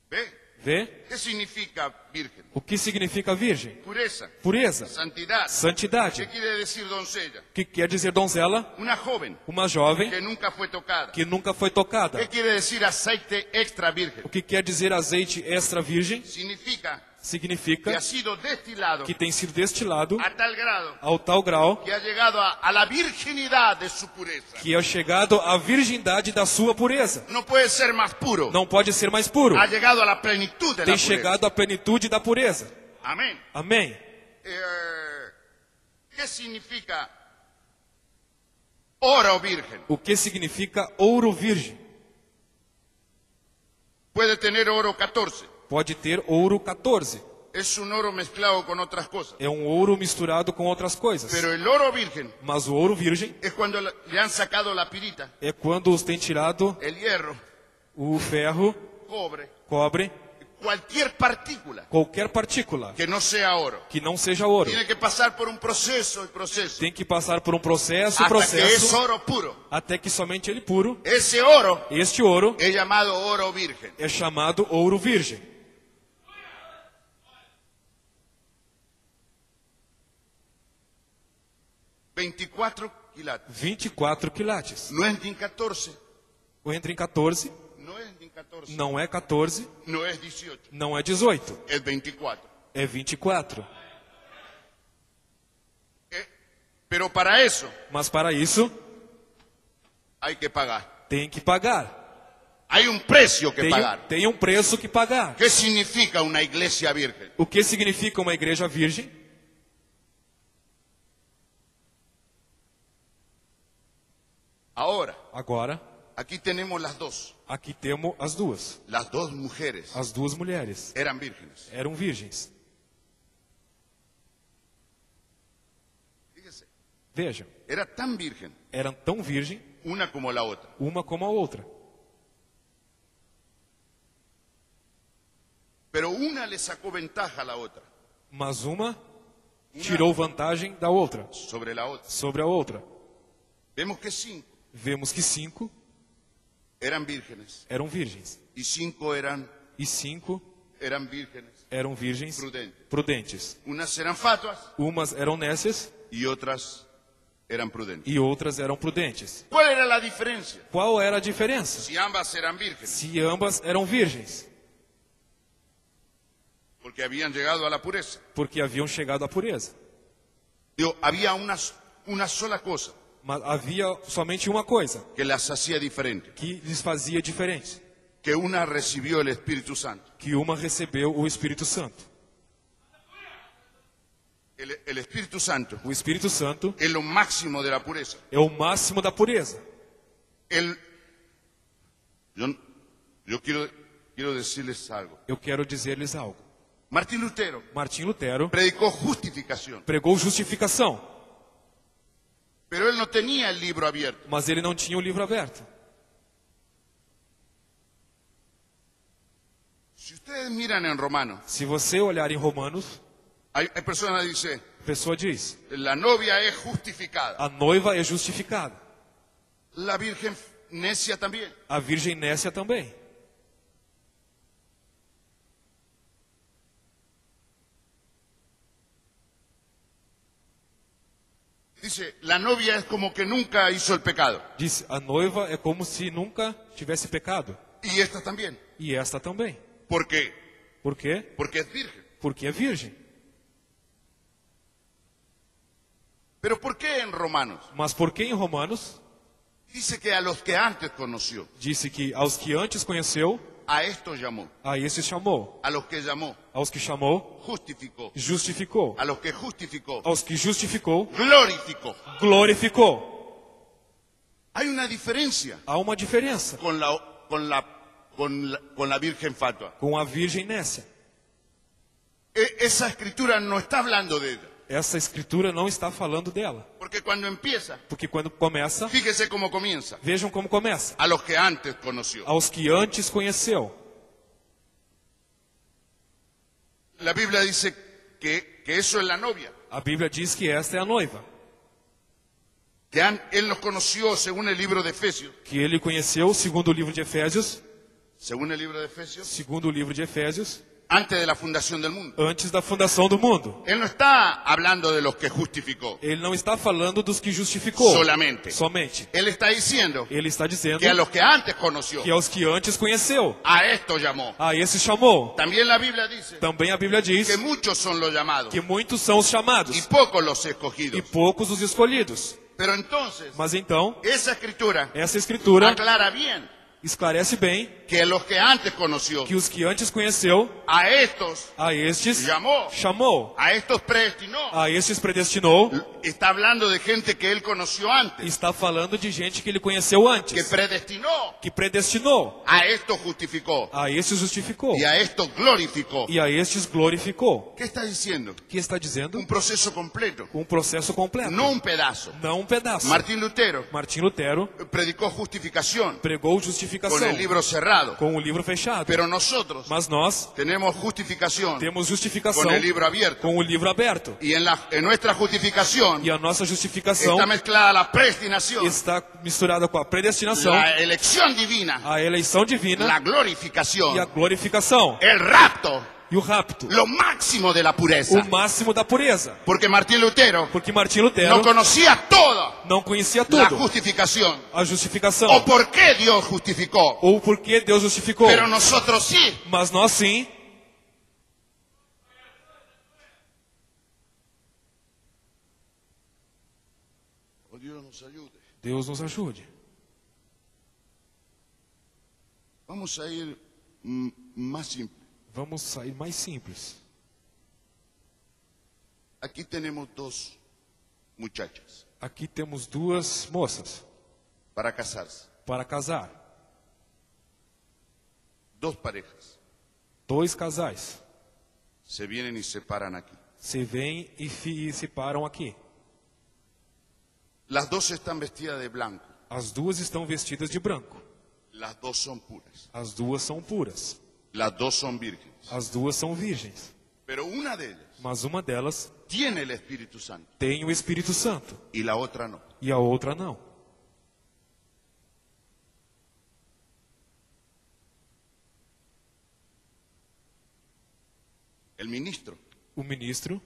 A: ¿Ve?
B: Vê?
A: ¿Qué significa virgen?
B: O que significa virgem?
A: Pureza,
B: Pureza,
A: santidad.
B: santidade.
A: ¿Qué quiere decir doncella?
B: O que quer dizer donzela?
A: Una joven
B: Uma jovem
A: que nunca fue tocada.
B: que nunca foi tocada.
A: ¿Qué quiere decir aceite extra virgen?
B: O que quer dizer azeite extra virgem?
A: Significa que
B: Significa
A: ha sido destilado
B: que tem sido destilado
A: a tal grado
B: ao tal grau
A: que ha llegado a la virginidad de su pureza.
B: que é chegado à virgindade da sua pureza.
A: No puede ser más puro.
B: Não pode ser mais puro.
A: Ha llegado a la plenitud de la
B: Tem
A: pureza.
B: chegado à plenitude da pureza.
A: Amén.
B: Amém.
A: ¿Qué significa oro virgen?
B: O que significa ouro virgem?
A: Puede tener oro 14.
B: Pode ter ouro 14.
A: Es un oro mezclado con otras cosas.
B: É um ouro misturado com outras coisas.
A: Pero el oro virgen
B: Mas o ouro virgem
A: es cuando le han sacado la pirita,
B: é quando os tem tirado
A: el hierro,
B: o ferro,
A: cobre,
B: cobre,
A: cualquier partícula
B: qualquer partícula
A: que no sea oro.
B: que não seja ouro.
A: Tiene que pasar por un proceso y proceso
B: Tem que passar por um processo,
A: hasta que es
B: processo,
A: oro puro.
B: até que somente ele puro.
A: Ese oro
B: Este ouro
A: es llamado oro virgen.
B: é chamado ouro virgem.
A: $24 quilates.
B: 24 quilates.
A: No es ni 14,
B: Entra em 14,
A: no es ni 14,
B: não é 14,
A: no es 18,
B: não é 18,
A: es 24.
B: é 24.
A: Pero para eso
B: Mas para isso,
A: hay que pagar.
B: tem que pagar.
A: Hay un precio que pagar.
B: Tem um preço que pagar.
A: ¿Qué significa una iglesia virgen?
B: O que significa uma igreja virgem?
A: Ahora,
B: Agora,
A: aquí tenemos las dos.
B: aqui temos as duas.
A: Las dos mujeres
B: As duas mulheres
A: eran vírgenes.
B: eram virgens.
A: Fíjese,
B: Vejam,
A: era tan virgen
B: eram tão virgem,
A: una como la otra.
B: uma como a outra.
A: Pero una le sacó ventaja a la otra
B: Mas uma tirou vantagem da outra,
A: sobre la otra.
B: sobre a outra.
A: Vemos que 5
B: Vemos que 5
A: eran vírgenes
B: eram virgens.
A: y 5
B: E 5
A: eran vírgenes
B: eram virgens
A: prudentes.
B: prudentes.
A: Unas eran fatuas
B: Umas eram nécias
A: y otras eran prudentes.
B: e outras eram prudentes.
A: ¿Cuál era la diferencia?
B: Qual era a diferença?
A: Si ambas eran vírgenes,
B: Se ambas eram virgens,
A: porque habían llegado a la pureza.
B: porque haviam chegado à pureza.
A: Digo, había una sola cosa
B: Mas havia somente uma coisa
A: que las hacía diferentes,
B: que lhes fazia diferente,
A: que una recibió el Espíritu Santo.
B: que uma recebeu o Espírito Santo.
A: El Espíritu Santo
B: O Espírito Santo
A: es lo máximo de la pureza.
B: é o máximo da pureza.
A: Yo quiero decirles algo.
B: Eu quero dizer-lhes algo.
A: Martín Lutero
B: Martim Lutero
A: predicó justificación,
B: pregou justificação,
A: pero él no tenía el libro abierto.
B: mas ele não tinha o livro aberto.
A: Si ustedes miran en Romanos,
B: Se você olhar em Romanos,
A: hay personas que dicen,
B: a pessoa diz:
A: la novia es justificada,
B: a noiva é justificada,
A: la virgen necia también.
B: a virgem nécia também.
A: Dice, la novia es como que nunca hizo el pecado.
B: Diz: a noiva é como se nunca tivesse pecado.
A: Y esta también.
B: E esta também.
A: ¿Por qué?
B: Por quê?
A: Porque es virgen.
B: Porque é virgem.
A: Pero ¿por qué en Romanos?
B: Mas por que em Romanos
A: Dice que a los que antes conoció,
B: disse que aos que antes conheceu,
A: a estos llamó.
B: a esses chamou.
A: A los que llamó,
B: Aos que chamou,
A: justificó.
B: justificou.
A: A los que justificó,
B: Aos que justificou,
A: glorificó.
B: glorificou.
A: Hay una diferencia
B: Há uma diferença
A: con la virgen fatua.
B: com a virgem nécia.
A: Esa escritura no está hablando de ella.
B: Essa escritura não está falando dela.
A: Porque cuando empieza,
B: Porque quando começa,
A: fíjese cómo comienza.
B: vejam como começa.
A: A los que antes conoció.
B: Aos que antes conheceu.
A: La Biblia dice que eso es la novia.
B: A Bíblia diz que esta é a noiva.
A: Él los conoció según el libro de Efesios.
B: Que ele conheceu, segundo o livro de Efésios,
A: Según el libro de Efesios.
B: segundo o livro de Efésios,
A: Antes de la fundación del mundo.
B: antes da fundação do mundo.
A: Él no está hablando de los que justificó
B: Ele não está falando dos que justificou
A: solamente.
B: somente.
A: Él está diciendo
B: Ele está dizendo
A: que a los que antes conoció,
B: que aos que antes conheceu,
A: a esto llamó.
B: a esses chamou.
A: También la Biblia dice
B: Também a Bíblia diz
A: que muchos son los llamados
B: que muitos são os
A: y
B: chamados
A: pocos los
B: e
A: escogidos.
B: poucos os escolhidos.
A: Pero entonces,
B: Mas então,
A: esa escritura
B: essa escritura
A: aclara bien
B: esclarece bem
A: que los que antes conoció,
B: que os que antes conheceu,
A: a estos
B: a estes
A: llamó,
B: chamou,
A: a estos predestinó.
B: a estes predestinou.
A: Está hablando de gente que él conoció antes,
B: Está falando de gente que ele conheceu
A: que
B: antes,
A: predestinó,
B: que predestinou,
A: a estos justificó
B: a estes justificou
A: y a estos glorificó.
B: e a estes glorificou.
A: ¿Qué está diciendo?
B: Que está dizendo?
A: Un proceso completo,
B: Um processo completo,
A: no un pedazo.
B: não um pedaço.
A: Martín Lutero
B: Martim Lutero
A: predicó justificación
B: pregou justificação
A: con el libro cerrado,
B: com o livro fechado.
A: pero nosotros
B: Mas nós
A: tenemos justificación
B: temos justificação
A: con el libro abierto.
B: com o livro aberto.
A: Y en nuestra justificación
B: E a nossa justificação
A: está mezclada la predestinación,
B: está misturada com a predestinação,
A: la elección divina,
B: a eleição divina
A: la
B: e a
A: glorificación,
B: glorificação
A: el rapto,
B: e o rapto,
A: lo máximo de la pureza.
B: o máximo da pureza.
A: Porque Martín Lutero
B: Porque Martim Lutero
A: no conocía toda
B: não conhecia
A: la
B: tudo,
A: justificación
B: a justificação,
A: o por qué Dios justificó,
B: ou por que Deus justificou.
A: pero nosotros sí.
B: Mas nós sim.
A: Oh, Dios nos ayude.
B: Deus nos ajude.
A: Vamos a ir más simple.
B: Vamos sair mais simples.
A: Aquí tenemos dos muchachas
B: Aqui temos duas moças
A: para casarse,
B: para casar.
A: dos parejas.
B: Dois casais
A: Se vienen y se paran aquí.
B: se vêm e se param aqui.
A: Las dos están vestidas de blanco.
B: As duas estão vestidas de branco.
A: Las dos son puras.
B: As duas são puras.
A: Las dos son vírgenes.
B: As duas são virgens.
A: Pero una de ellas
B: Mas uma delas
A: tiene el Espíritu Santo
B: tem o Espírito Santo
A: y la otra no.
B: e a outra não.
A: El ministro
B: O ministro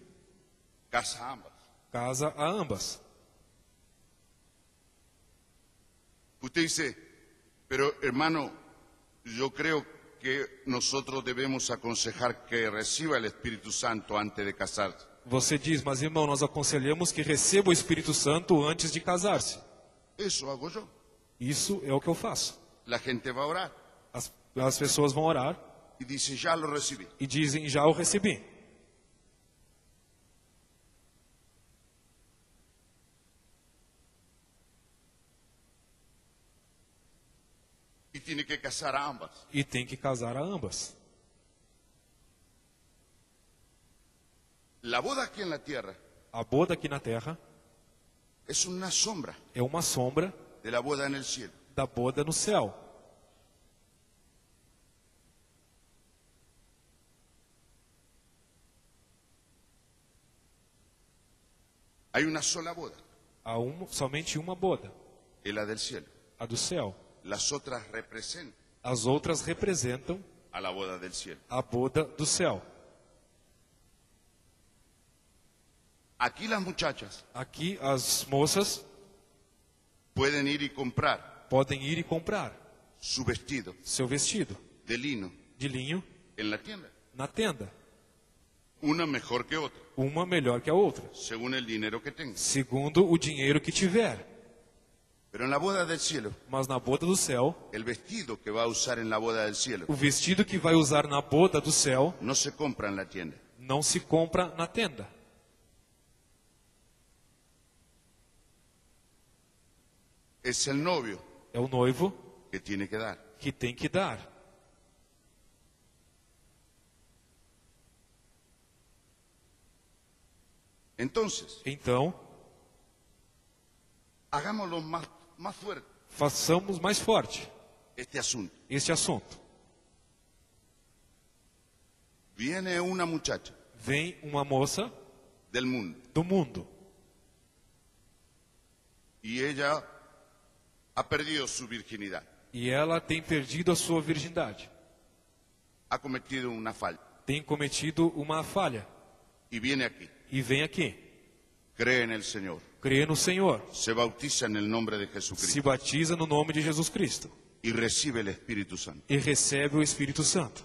A: casa a ambas.
B: casa a ambas.
A: Usted dice, pero hermano, yo creo que nosotros debemos aconsejar que reciba el Espíritu Santo antes de casarse.
B: Você diz, mas irmão, nós aconselhamos que receba o Espírito Santo antes de casar-se.
A: Eso hago yo.
B: Isso é o que eu faço.
A: La gente va a orar
B: As pessoas vão orar
A: y dice, ya lo recibí.
B: e dizem, já o recebi.
A: Y tiene que casar a ambas.
B: E tem que casar a ambas.
A: La boda aquí en la tierra
B: A boda aqui na terra
A: es una sombra
B: é uma sombra
A: de la boda en el cielo.
B: da boda no céu.
A: Hay una sola boda,
B: Há somente uma boda,
A: es la del cielo.
B: a do céu.
A: Las otras representan
B: As outras representam
A: a la boda del cielo.
B: a boda do céu.
A: Aquí las muchachas
B: Aqui as moças
A: pueden ir y comprar
B: podem ir e comprar
A: su vestido
B: seu vestido
A: de lino
B: de linho
A: en la tienda.
B: na tenda.
A: Una mejor que otra,
B: Uma melhor que a outra,
A: según el dinero que tengas.
B: segundo o dinheiro que tiver.
A: Pero en la boda del cielo,
B: Mas na boda do céu,
A: el vestido que va a usar en la boda del cielo
B: o vestido que vai usar na boda do céu
A: no se compra en la tienda.
B: não se compra na tenda.
A: Es el novio
B: É o noivo
A: que tiene que dar.
B: que tem que dar.
A: Entonces,
B: Então,
A: hagámoslo más fuerte
B: façamos mais forte
A: este asunto.
B: este assunto.
A: Viene una muchacha
B: Vem uma moça
A: del mundo
B: do mundo
A: y ella ha perdido su virginidad,
B: e ela tem perdido a sua virgindade.
A: ha cometido una falta
B: Tem cometido uma falha
A: y viene aquí,
B: e vem aqui.
A: cree en el Señor,
B: Crê no Senhor,
A: se bautiza en el nombre de
B: se
A: Jesucristo
B: batiza no nome de Jesus Cristo
A: y recibe el Espíritu Santo.
B: e recebe o Espírito Santo.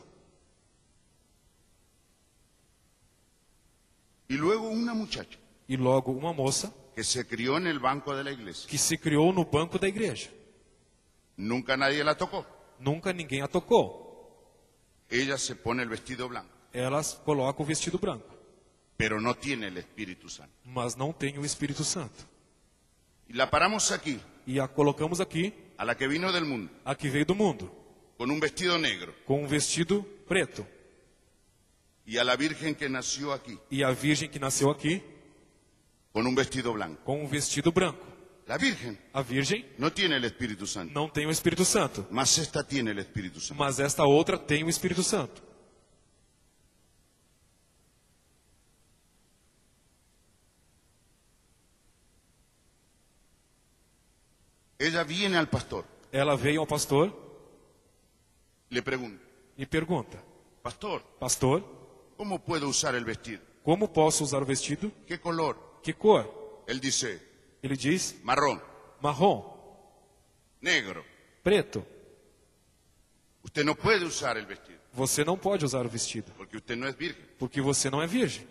A: Y luego una muchacha
B: E logo uma moça
A: que se crió en el banco de la iglesia,
B: que se criou no banco da igreja.
A: nunca nadie la tocó,
B: Nunca ninguém a tocou.
A: ella se pone el vestido blanco,
B: Ela coloca o vestido branco,
A: pero no tiene el Espíritu Santo.
B: mas não tem o Espírito Santo.
A: Y la paramos aquí,
B: E a colocamos aqui,
A: a la que vino del mundo,
B: a que veio do mundo,
A: con un vestido negro,
B: com um vestido preto.
A: y a la virgen que nació aquí,
B: E a virgem que nasceu aqui,
A: con un vestido blanco.
B: com um vestido branco.
A: La virgen
B: A virgem
A: no tiene el Espíritu Santo,
B: não tem o Espírito Santo,
A: mas esta tiene el Espíritu Santo.
B: mas esta outra tem o Espírito Santo.
A: Ella viene al pastor,
B: Ela veio ao pastor
A: le pregunta,
B: e pergunta:
A: pastor,
B: Pastor,
A: ¿cómo puedo usar el vestido?
B: como posso usar o vestido?
A: ¿Qué color?
B: Que cor?
A: Él dice,
B: Ele diz:
A: marrón,
B: marrom,
A: negro.
B: preto.
A: Usted no puede usar el vestido,
B: Você não pode usar o vestido,
A: porque usted no es virgen.
B: porque você não é virgem.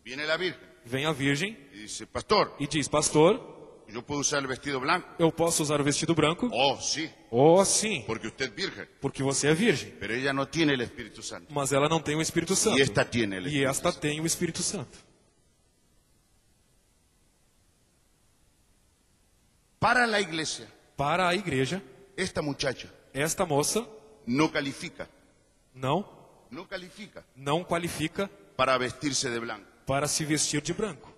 A: Viene la virgen
B: Vem a virgem
A: y dice, pastor,
B: e diz: Pastor,
A: ¿yo puedo usar el vestido blanco?
B: eu posso usar o vestido branco?
A: Oh, sí,
B: Oh, sim,
A: porque usted es virgen.
B: porque você é virgem.
A: Pero ella no tiene el Espíritu Santo.
B: Mas ela não tem o Espírito Santo.
A: Y esta tiene el
B: E
A: Espíritu
B: esta
A: Santo.
B: tem o Espírito Santo.
A: Para la iglesia,
B: Para a igreja,
A: esta muchacha
B: esta moça
A: no califica
B: não qualifica
A: para vestirse de blanco.
B: para se vestir de branco.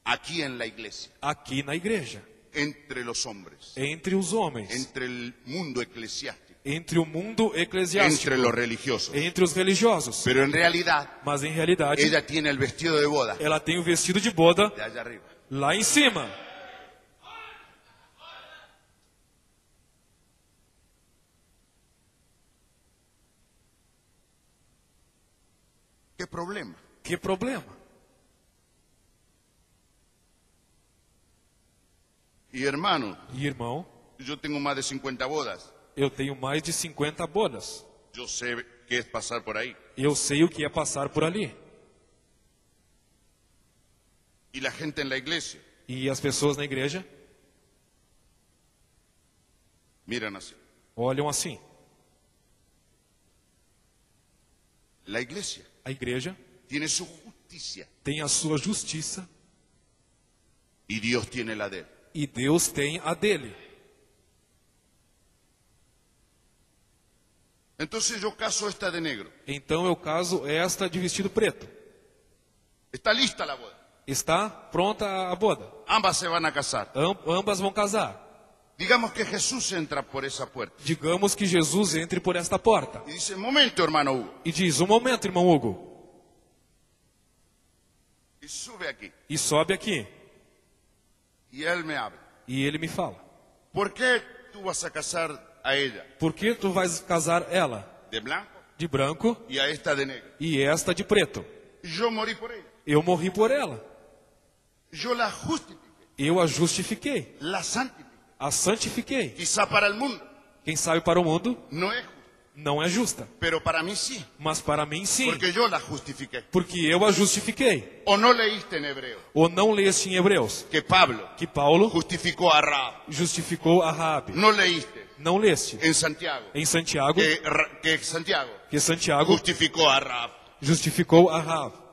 A: Aquí en la iglesia,
B: Aqui na igreja,
A: entre los hombres,
B: entre os homens,
A: entre el mundo eclesiástico,
B: entre o mundo eclesiástico,
A: entre los religiosos.
B: entre os religiosos.
A: Pero en realidad,
B: Mas em realidade,
A: ella tiene el vestido de boda
B: ela tem o vestido de boda
A: de allá arriba.
B: lá em cima.
A: ¿Qué problema?
B: Que problema?
A: Y hermano,
B: E irmão,
A: yo tengo más de 50 bodas.
B: eu tenho mais de 50 bodas.
A: Yo sé qué es pasar por ahí.
B: Eu sei o que é passar por ali.
A: Y la gente en la iglesia
B: E as pessoas na igreja
A: miran así.
B: olham assim.
A: La iglesia
B: A igreja
A: tiene su justicia
B: tem a sua justiça
A: y Dios tiene la de él.
B: e Deus tem a dele.
A: Entonces yo caso esta de negro.
B: Então eu caso esta de vestido preto.
A: Está lista la boda.
B: Está pronta a boda.
A: Ambas se van a casar.
B: Ambas vão casar.
A: Digamos que Jesús entra por esa puerta
B: Digamos que Jesus entre por esta porta
A: y dice, momento hermano Hugo,
B: e diz: um momento, irmão Hugo,
A: y sube aquí.
B: e sobe aqui.
A: Y él me habla.
B: E ele me fala:
A: ¿Por qué tú vas a casar a ella
B: por que tu vais casar ela
A: de blanco
B: de branco
A: y a esta de negro?
B: e esta de preto?
A: Yo morí por ella.
B: Eu morri por ela.
A: Yo la justifiqué,
B: Eu a justifiquei,
A: la santifiqué.
B: a santifiquei.
A: Quizá para el mundo
B: Quem sabe para o mundo
A: no es justo,
B: não é justa,
A: pero para mí sí,
B: mas para mim sim,
A: porque yo la justifiqué.
B: porque eu a justifiquei.
A: ¿O no leíste en Hebreo
B: Ou não leste em Hebreus
A: que Pablo
B: que Paulo
A: justificó a Rahab?
B: justificou a Raabe?
A: ¿No leíste
B: Não leste
A: en Santiago
B: em Santiago
A: que Santiago
B: que Santiago
A: justificó a Rahab?
B: justificou a Raabe?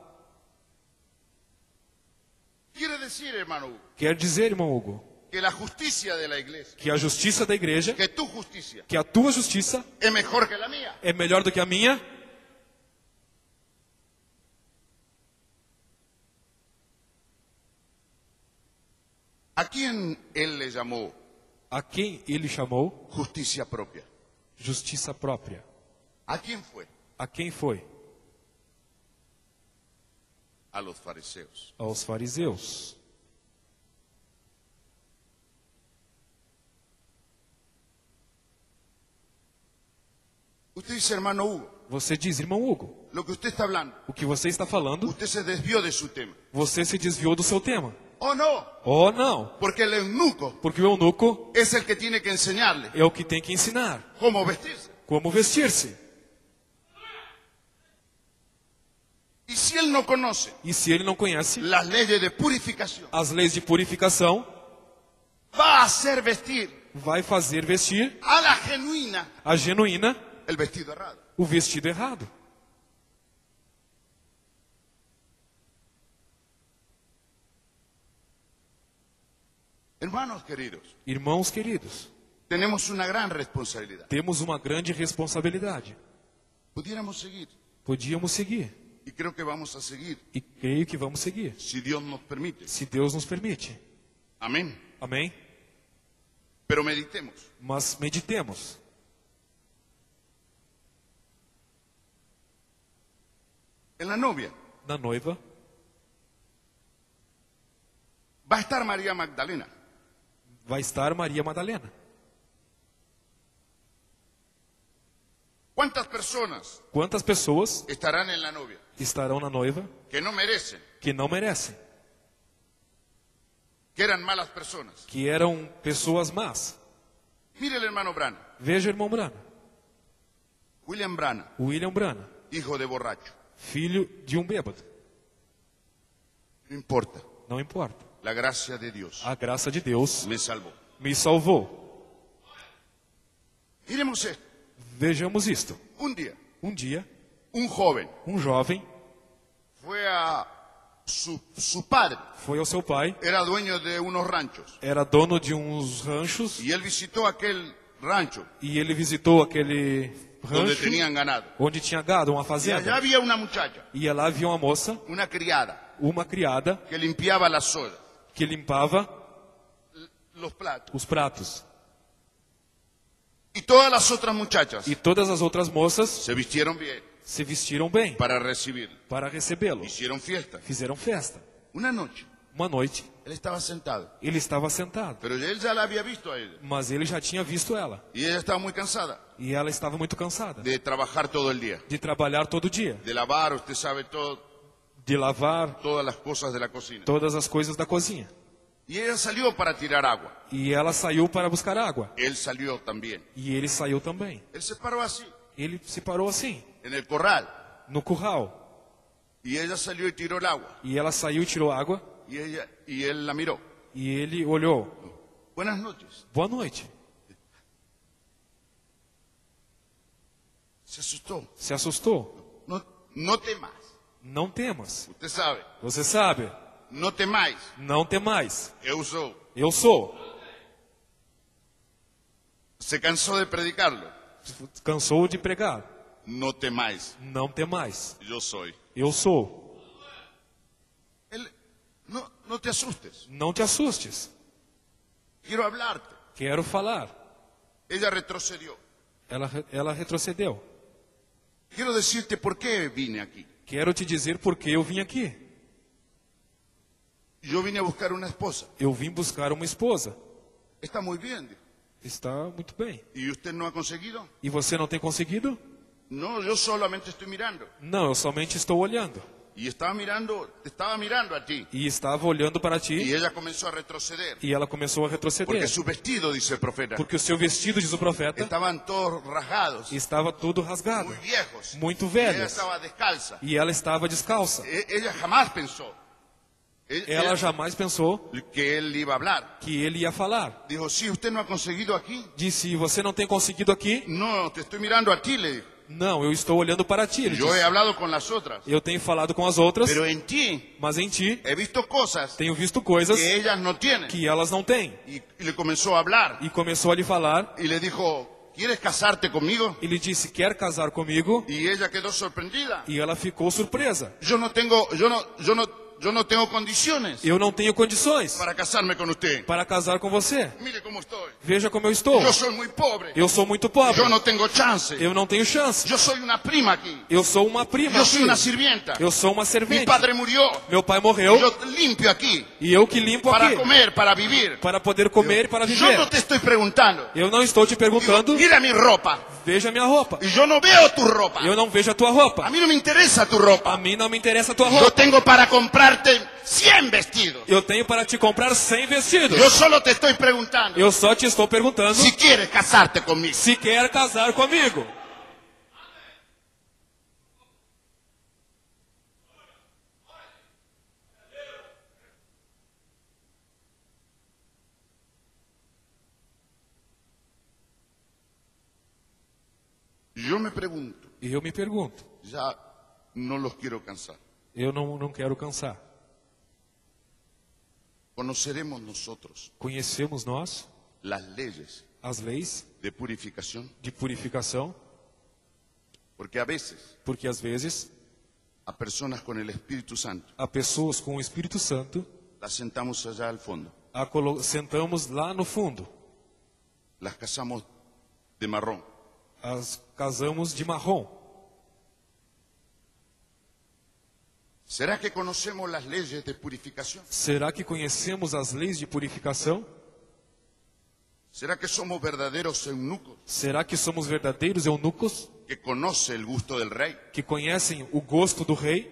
A: Quiere decir, hermano Hugo,
B: Quer dizer, irmão Hugo,
A: que la justicia de la iglesia,
B: que a justiça da igreja,
A: que tu justicia
B: que a tua justiça
A: es mejor que la mía.
B: é melhor do que a minha?
A: ¿A quién él le llamó
B: A quem ele chamou?
A: justicia propia?
B: Justiça própria.
A: ¿A quién fue?
B: A quem foi?
A: A los fariseos.
B: Aos fariseus.
A: Usted dice, hermano Hugo,
B: Você diz, irmão Hugo,
A: lo que usted está hablando,
B: o que você está falando,
A: usted se desvió de su tema.
B: você se desviou do seu tema.
A: ¿O no?
B: Oh, não,
A: Porque el eunuco
B: porque o eunuco
A: es el que tiene que enseñarle
B: é o que tem que ensinar
A: cómo vestirse.
B: como vestir-se.
A: Y si él no conoce
B: E se ele não conhece
A: las leyes de purificación,
B: as leis de purificação,
A: va a hacer vestir
B: vai fazer vestir
A: a la genuina
B: a genuína
A: el vestido errado.
B: o vestido errado.
A: Hermanos queridos,
B: Irmãos queridos,
A: tenemos una gran responsabilidad.
B: temos uma grande responsabilidade.
A: Pudiéramos seguir,
B: Podíamos seguir,
A: y creo que vamos a seguir,
B: e creio que vamos seguir,
A: si Dios nos permite.
B: se Deus nos permite.
A: Amén.
B: Amém?
A: Pero meditemos.
B: Mas meditemos.
A: En la novia
B: Na noiva
A: va a estar María Magdalena.
B: vai estar Maria Madalena.
A: ¿Cuántas personas
B: Quantas pessoas
A: estarán en la novia
B: estarão na noiva
A: que no merecen,
B: que não merecem,
A: que eran malas personas?
B: que eram pessoas más?
A: Mire el hermano Brana,
B: Veja o irmão Brana,
A: William Brana,
B: William Brana,
A: hijo de borracho.
B: filho de um bêbado.
A: No importa,
B: Não importa.
A: la gracia de Dios
B: A graça de Deus
A: me salvó.
B: me salvou.
A: Miremos esto.
B: Vejamos isto.
A: Un día,
B: Um dia,
A: un joven
B: um jovem
A: fue a su padre,
B: foi ao seu pai,
A: era dueño de unos ranchos,
B: era dono de uns ranchos,
A: y él visitó aquel rancho
B: e ele visitou aquele
A: donde
B: rancho
A: tenían ganado.
B: onde tinha gado, uma
A: Y allá
B: fazenda.
A: había una muchacha,
B: E lá havia uma moça,
A: una criada,
B: uma criada,
A: que limpiaba las ollas,
B: que limpava
A: los platos.
B: os pratos.
A: Y todas las otras muchachas
B: E todas as outras moças
A: se vistieron bien
B: se vestiram bem
A: para recibirlo.
B: para recebê-lo.
A: Hicieron fiesta.
B: Fizeram festa.
A: Una noche,
B: Uma noite,
A: él estaba sentado,
B: ele estava sentado,
A: pero él ya la había visto a ella.
B: mas ele já tinha visto ela.
A: Y ella estaba muy cansada
B: E ela estava muito cansada
A: de trabajar todo el día,
B: de trabalhar todo dia,
A: de lavar, usted sabe todo,
B: de lavar
A: todas las cosas de la cocina.
B: todas as coisas da cozinha.
A: Y ella salió para tirar agua.
B: E ela saiu para buscar água.
A: Él salió también.
B: E ele saiu também.
A: Él se paró así,
B: Ele se parou assim,
A: en el corral.
B: no curral.
A: Y ella salió y tiró el agua.
B: E ela saiu e tirou água.
A: Y él la miró.
B: E ele olhou.
A: Buenas noches.
B: Boa noite.
A: Se asustó.
B: Se assustou.
A: No temas.
B: Não temas.
A: Usted sabe.
B: Você sabe.
A: No temáis.
B: Não temais.
A: Eu sou.
B: Eu sou.
A: Se cansó de predicarlo.
B: Cansou de pregar.
A: No temáis.
B: Não temais.
A: Yo soy.
B: Eu sou.
A: No te asustes.
B: Não te assustes.
A: Quiero hablarte.
B: Quero falar.
A: Ella retrocedió.
B: Ela retrocedeu.
A: Quiero decirte por qué vine aquí.
B: Quero te dizer por que eu vim aqui.
A: Yo vine a buscar una esposa.
B: Eu vim buscar uma esposa.
A: Está muy bien, dijo.
B: Está muito bem.
A: ¿Y usted no ha conseguido?
B: E você não tem conseguido?
A: No, yo solamente estoy mirando.
B: Não, eu somente estou olhando.
A: Y te estaba mirando a ti.
B: E estava olhando para
A: Y
B: ti.
A: ella comenzó a retroceder.
B: E ela começou a
A: Porque
B: retroceder.
A: su vestido, dice el profeta,
B: Porque o seu vestido, diz o profeta,
A: estaban todos rasgados,
B: estava tudo rasgado.
A: muy viejos.
B: Muito
A: Y ella
B: velhos.
A: estava descalza.
B: E ela estava descalça.
A: Ella jamás pensó
B: Ela jamais pensou
A: que él iba a hablar.
B: que ele ia falar.
A: Dijo, sí, usted no ha conseguido aquí.
B: Disse, você não tem conseguido aqui?
A: No, te estoy mirando a ti, le dijo.
B: Não, eu estou olhando para ti. Ele
A: Yo he
B: disse.
A: hablado con las otras.
B: Eu tenho falado com as outras,
A: Pero en ti
B: mas em ti
A: he visto cosas
B: tenho visto coisas
A: que ellas no tienen.
B: que elas não têm.
A: Y le comenzó a hablar.
B: E começou a lhe falar.
A: Y le dijo, ¿quieres casarte conmigo?
B: Ele disse, quer casar comigo?
A: Y ella quedó sorprendida.
B: E ela ficou surpresa.
A: Yo Yo no tengo condiciones
B: Eu não tenho condições
A: para casarme con usted.
B: para casar com você.
A: Mire cómo estoy.
B: Veja como eu estou.
A: Yo soy muy pobre.
B: Eu sou muito pobre.
A: Yo no tengo chance.
B: Eu não tenho chance.
A: Yo soy una prima aquí.
B: Eu sou uma prima
A: Yo soy
B: aqui.
A: una sirvienta.
B: Eu sou uma
A: Mi
B: servente.
A: padre murió.
B: Meu pai morreu
A: Yo limpio aquí
B: e eu que limpo
A: para
B: aqui
A: comer, para vivir.
B: para poder comer e para
A: Yo
B: viver.
A: no te estoy preguntando.
B: Eu não estou te perguntando.
A: Mira mi ropa.
B: Veja minha roupa.
A: Y yo no veo tu ropa.
B: Eu não vejo a tua
A: A
B: roupa.
A: mí no me interesa tu ropa.
B: A mim não me interessa a tua
A: Yo
B: roupa.
A: tengo para comprarte 100 vestidos.
B: Eu tenho para te comprar 100 vestidos.
A: Yo solo te estoy preguntando
B: Eu só te estou perguntando
A: si quieres casarte conmigo.
B: se quer casar comigo.
A: Yo me pregunto,
B: E eu me pergunto.
A: ya no los quiero cansar.
B: Eu não quero cansar.
A: ¿Conoceremos nosotros
B: Conhecemos nós
A: las leyes
B: as leis
A: de purificación?
B: de purificação,
A: Porque a veces
B: porque às vezes
A: a personas con el Espíritu Santo
B: a pessoas com o Espírito Santo
A: las sentamos allá al fondo,
B: sentamos lá no fundo,
A: las casamos de marrón.
B: as casamos de marrom.
A: ¿Será que conocemos las leyes de purificación?
B: Será que conhecemos as leis de purificação?
A: ¿Será que somos verdaderos eunucos
B: Será que somos verdadeiros eunucos
A: que conoce el gusto del rey?
B: que conhecem o gosto do rei?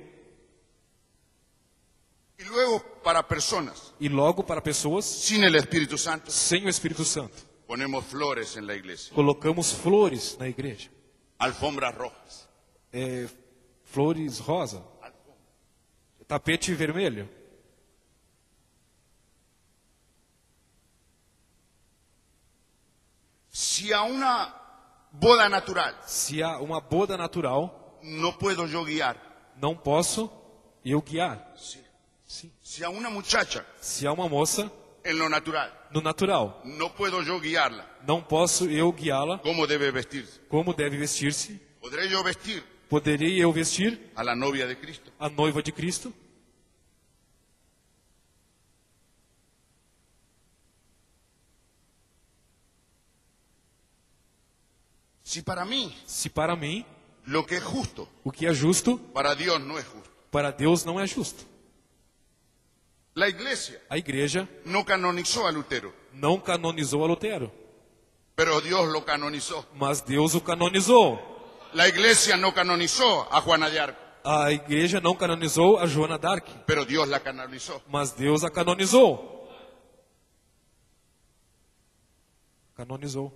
A: Y luego para personas
B: E logo para pessoas
A: sin el Espíritu Santo
B: sem o Espírito Santo,
A: ponemos flores en la iglesia,
B: colocamos flores na igreja.
A: alfombras rojas.
B: Flores rosa, tapete vermelho.
A: Si a una boda natural
B: Se há uma boda natural,
A: no puedo yo guiar,
B: não posso eu guiar. Sim.
A: si a una muchacha
B: Se há uma moça
A: en lo natural
B: no natural,
A: no puedo yo guiarla,
B: não posso eu guiá-la
A: ¿cómo debe vestirse?
B: como deve vestir-se.
A: ¿Podré yo vestir
B: Poderei eu vestir
A: a la novia de Cristo?
B: a noiva de Cristo?
A: Si para mí
B: Se para mim
A: lo que es justo,
B: o que é justo,
A: para Dios no es justo.
B: para Deus não é justo.
A: La iglesia
B: A igreja
A: no canonizó a Lutero,
B: não canonizou a Lutero,
A: pero Dios lo canonizó.
B: mas Deus o canonizou.
A: La iglesia no canonizó a Juana de Arco,
B: A igreja não canonizou a Joana d'Arc,
A: pero Dios la canonizó.
B: mas Deus a canonizou. Canonizou.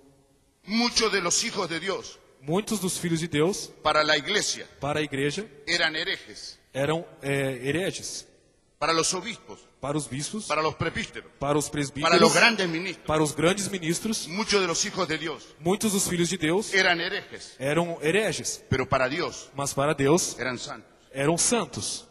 A: Muchos de los hijos de Dios
B: Muitos dos filhos de Deus,
A: para la iglesia
B: para a igreja,
A: eran herejes,
B: eram hereges.
A: para los obispos,
B: Para os bispos,
A: para los presbíteros,
B: para os
A: para los
B: presbíteros,
A: grandes ministros.
B: para os grandes ministros,
A: Muchos de los hijos de Dios
B: muitos dos filhos de Deus
A: eran herejes,
B: eram hereges,
A: pero para Dios
B: mas para Deus
A: eran santos.
B: eram santos.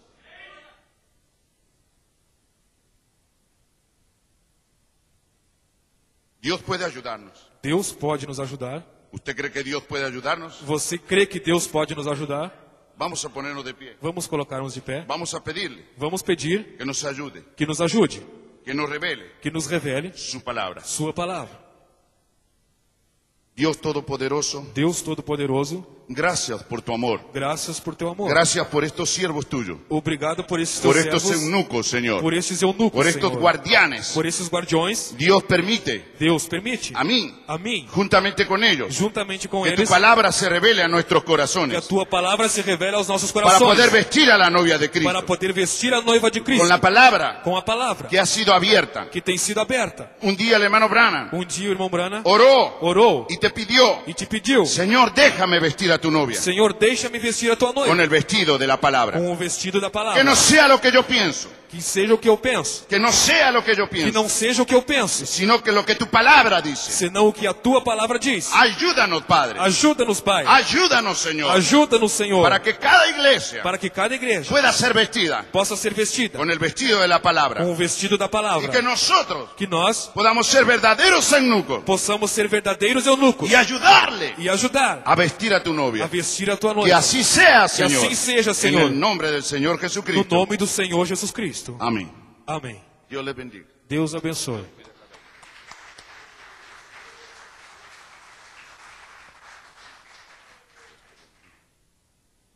A: Dios puede ayudarnos.
B: Deus pode nos ajudar.
A: ¿Usted cree que Dios puede ayudarnos?
B: Você crê que Deus pode nos ajudar?
A: Vamos a ponernos de pie.
B: Vamos colocar-nos de pé.
A: Vamos a pedirle
B: Vamos pedir
A: que nos ayude,
B: que nos ajude,
A: que nos revele
B: que nos revele
A: su palabra.
B: Sua palavra.
A: Dios Todopoderoso,
B: Deus Todo-Poderoso,
A: gracias por tu amor.
B: graças por teu amor.
A: Gracias por estos siervos tuyos,
B: Obrigado por esses
A: por
B: teus
A: estos
B: servos,
A: eunucos, Señor,
B: por esses eunucos,
A: por estos
B: Senhor,
A: guardianes.
B: por esses guardiões.
A: Dios permite
B: Deus permite
A: a mí,
B: a mim,
A: juntamente con ellos,
B: juntamente com
A: que tu
B: eles,
A: palabra se revele a nuestros
B: que a
A: corazones
B: tua palavra se revele aos nossos
A: para
B: corações,
A: poder vestir a la novia de
B: para
A: Cristo
B: poder vestir a noiva de
A: con
B: Cristo,
A: la palabra
B: com a palavra
A: que ha sido abierta.
B: que tem sido aberta.
A: Un día el hermano Branham
B: Dia o irmão Brana
A: oró
B: orou
A: y te pidió,
B: e te pediu:
A: Señor, déjame vestir a tu novia
B: Senhor, deixa-me vestir a tua
A: con
B: noiva
A: el vestido de la palabra.
B: com o vestido da
A: Que
B: palavra.
A: no sea lo que yo pienso,
B: Que seja o que eu penso,
A: que no sea lo que yo
B: que
A: pienso,
B: não seja o que eu penso,
A: sino que lo que tu palabra dice.
B: senão o que a tua palavra diz.
A: Ayúdanos, Padre.
B: Ajuda-nos, Pai.
A: Ayúdanos, Señor,
B: Ajuda-nos, Senhor,
A: para que cada iglesia
B: para que cada igreja
A: pueda ser vestida
B: possa ser vestida
A: con el vestido de la palabra.
B: com o vestido da
A: Y
B: palavra.
A: que nosotros
B: Que nós
A: podamos ser verdaderos eunucos
B: possamos ser verdadeiros eunucos
A: y ayudarle
B: e ajudar
A: a vestir a tu
B: a
A: novia.
B: vestir a tua
A: Que
B: noiva.
A: así sea,
B: Que
A: Señor,
B: assim seja,
A: en
B: Senhor,
A: el nombre del Señor
B: no
A: Jesucristo.
B: nome do Senhor Jesus Cristo. Cristo.
A: Amén.
B: Amém.
A: Dios les bendiga.
B: Deus abençoe.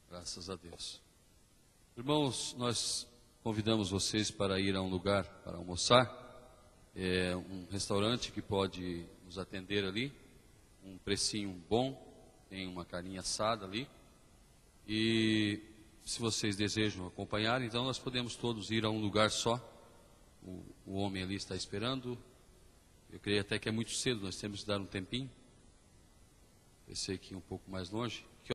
C: Graças a Deus. Irmãos, nós convidamos vocês para ir a um lugar para almoçar. É um restaurante que pode nos atender ali. Um precinho bom, tem uma carninha assada ali. E se vocês desejam acompanhar, então nós podemos todos ir a um lugar só. O homem ali está esperando. Eu creio até que é muito cedo, nós temos que dar um tempinho. Pensei que ia um pouco mais longe.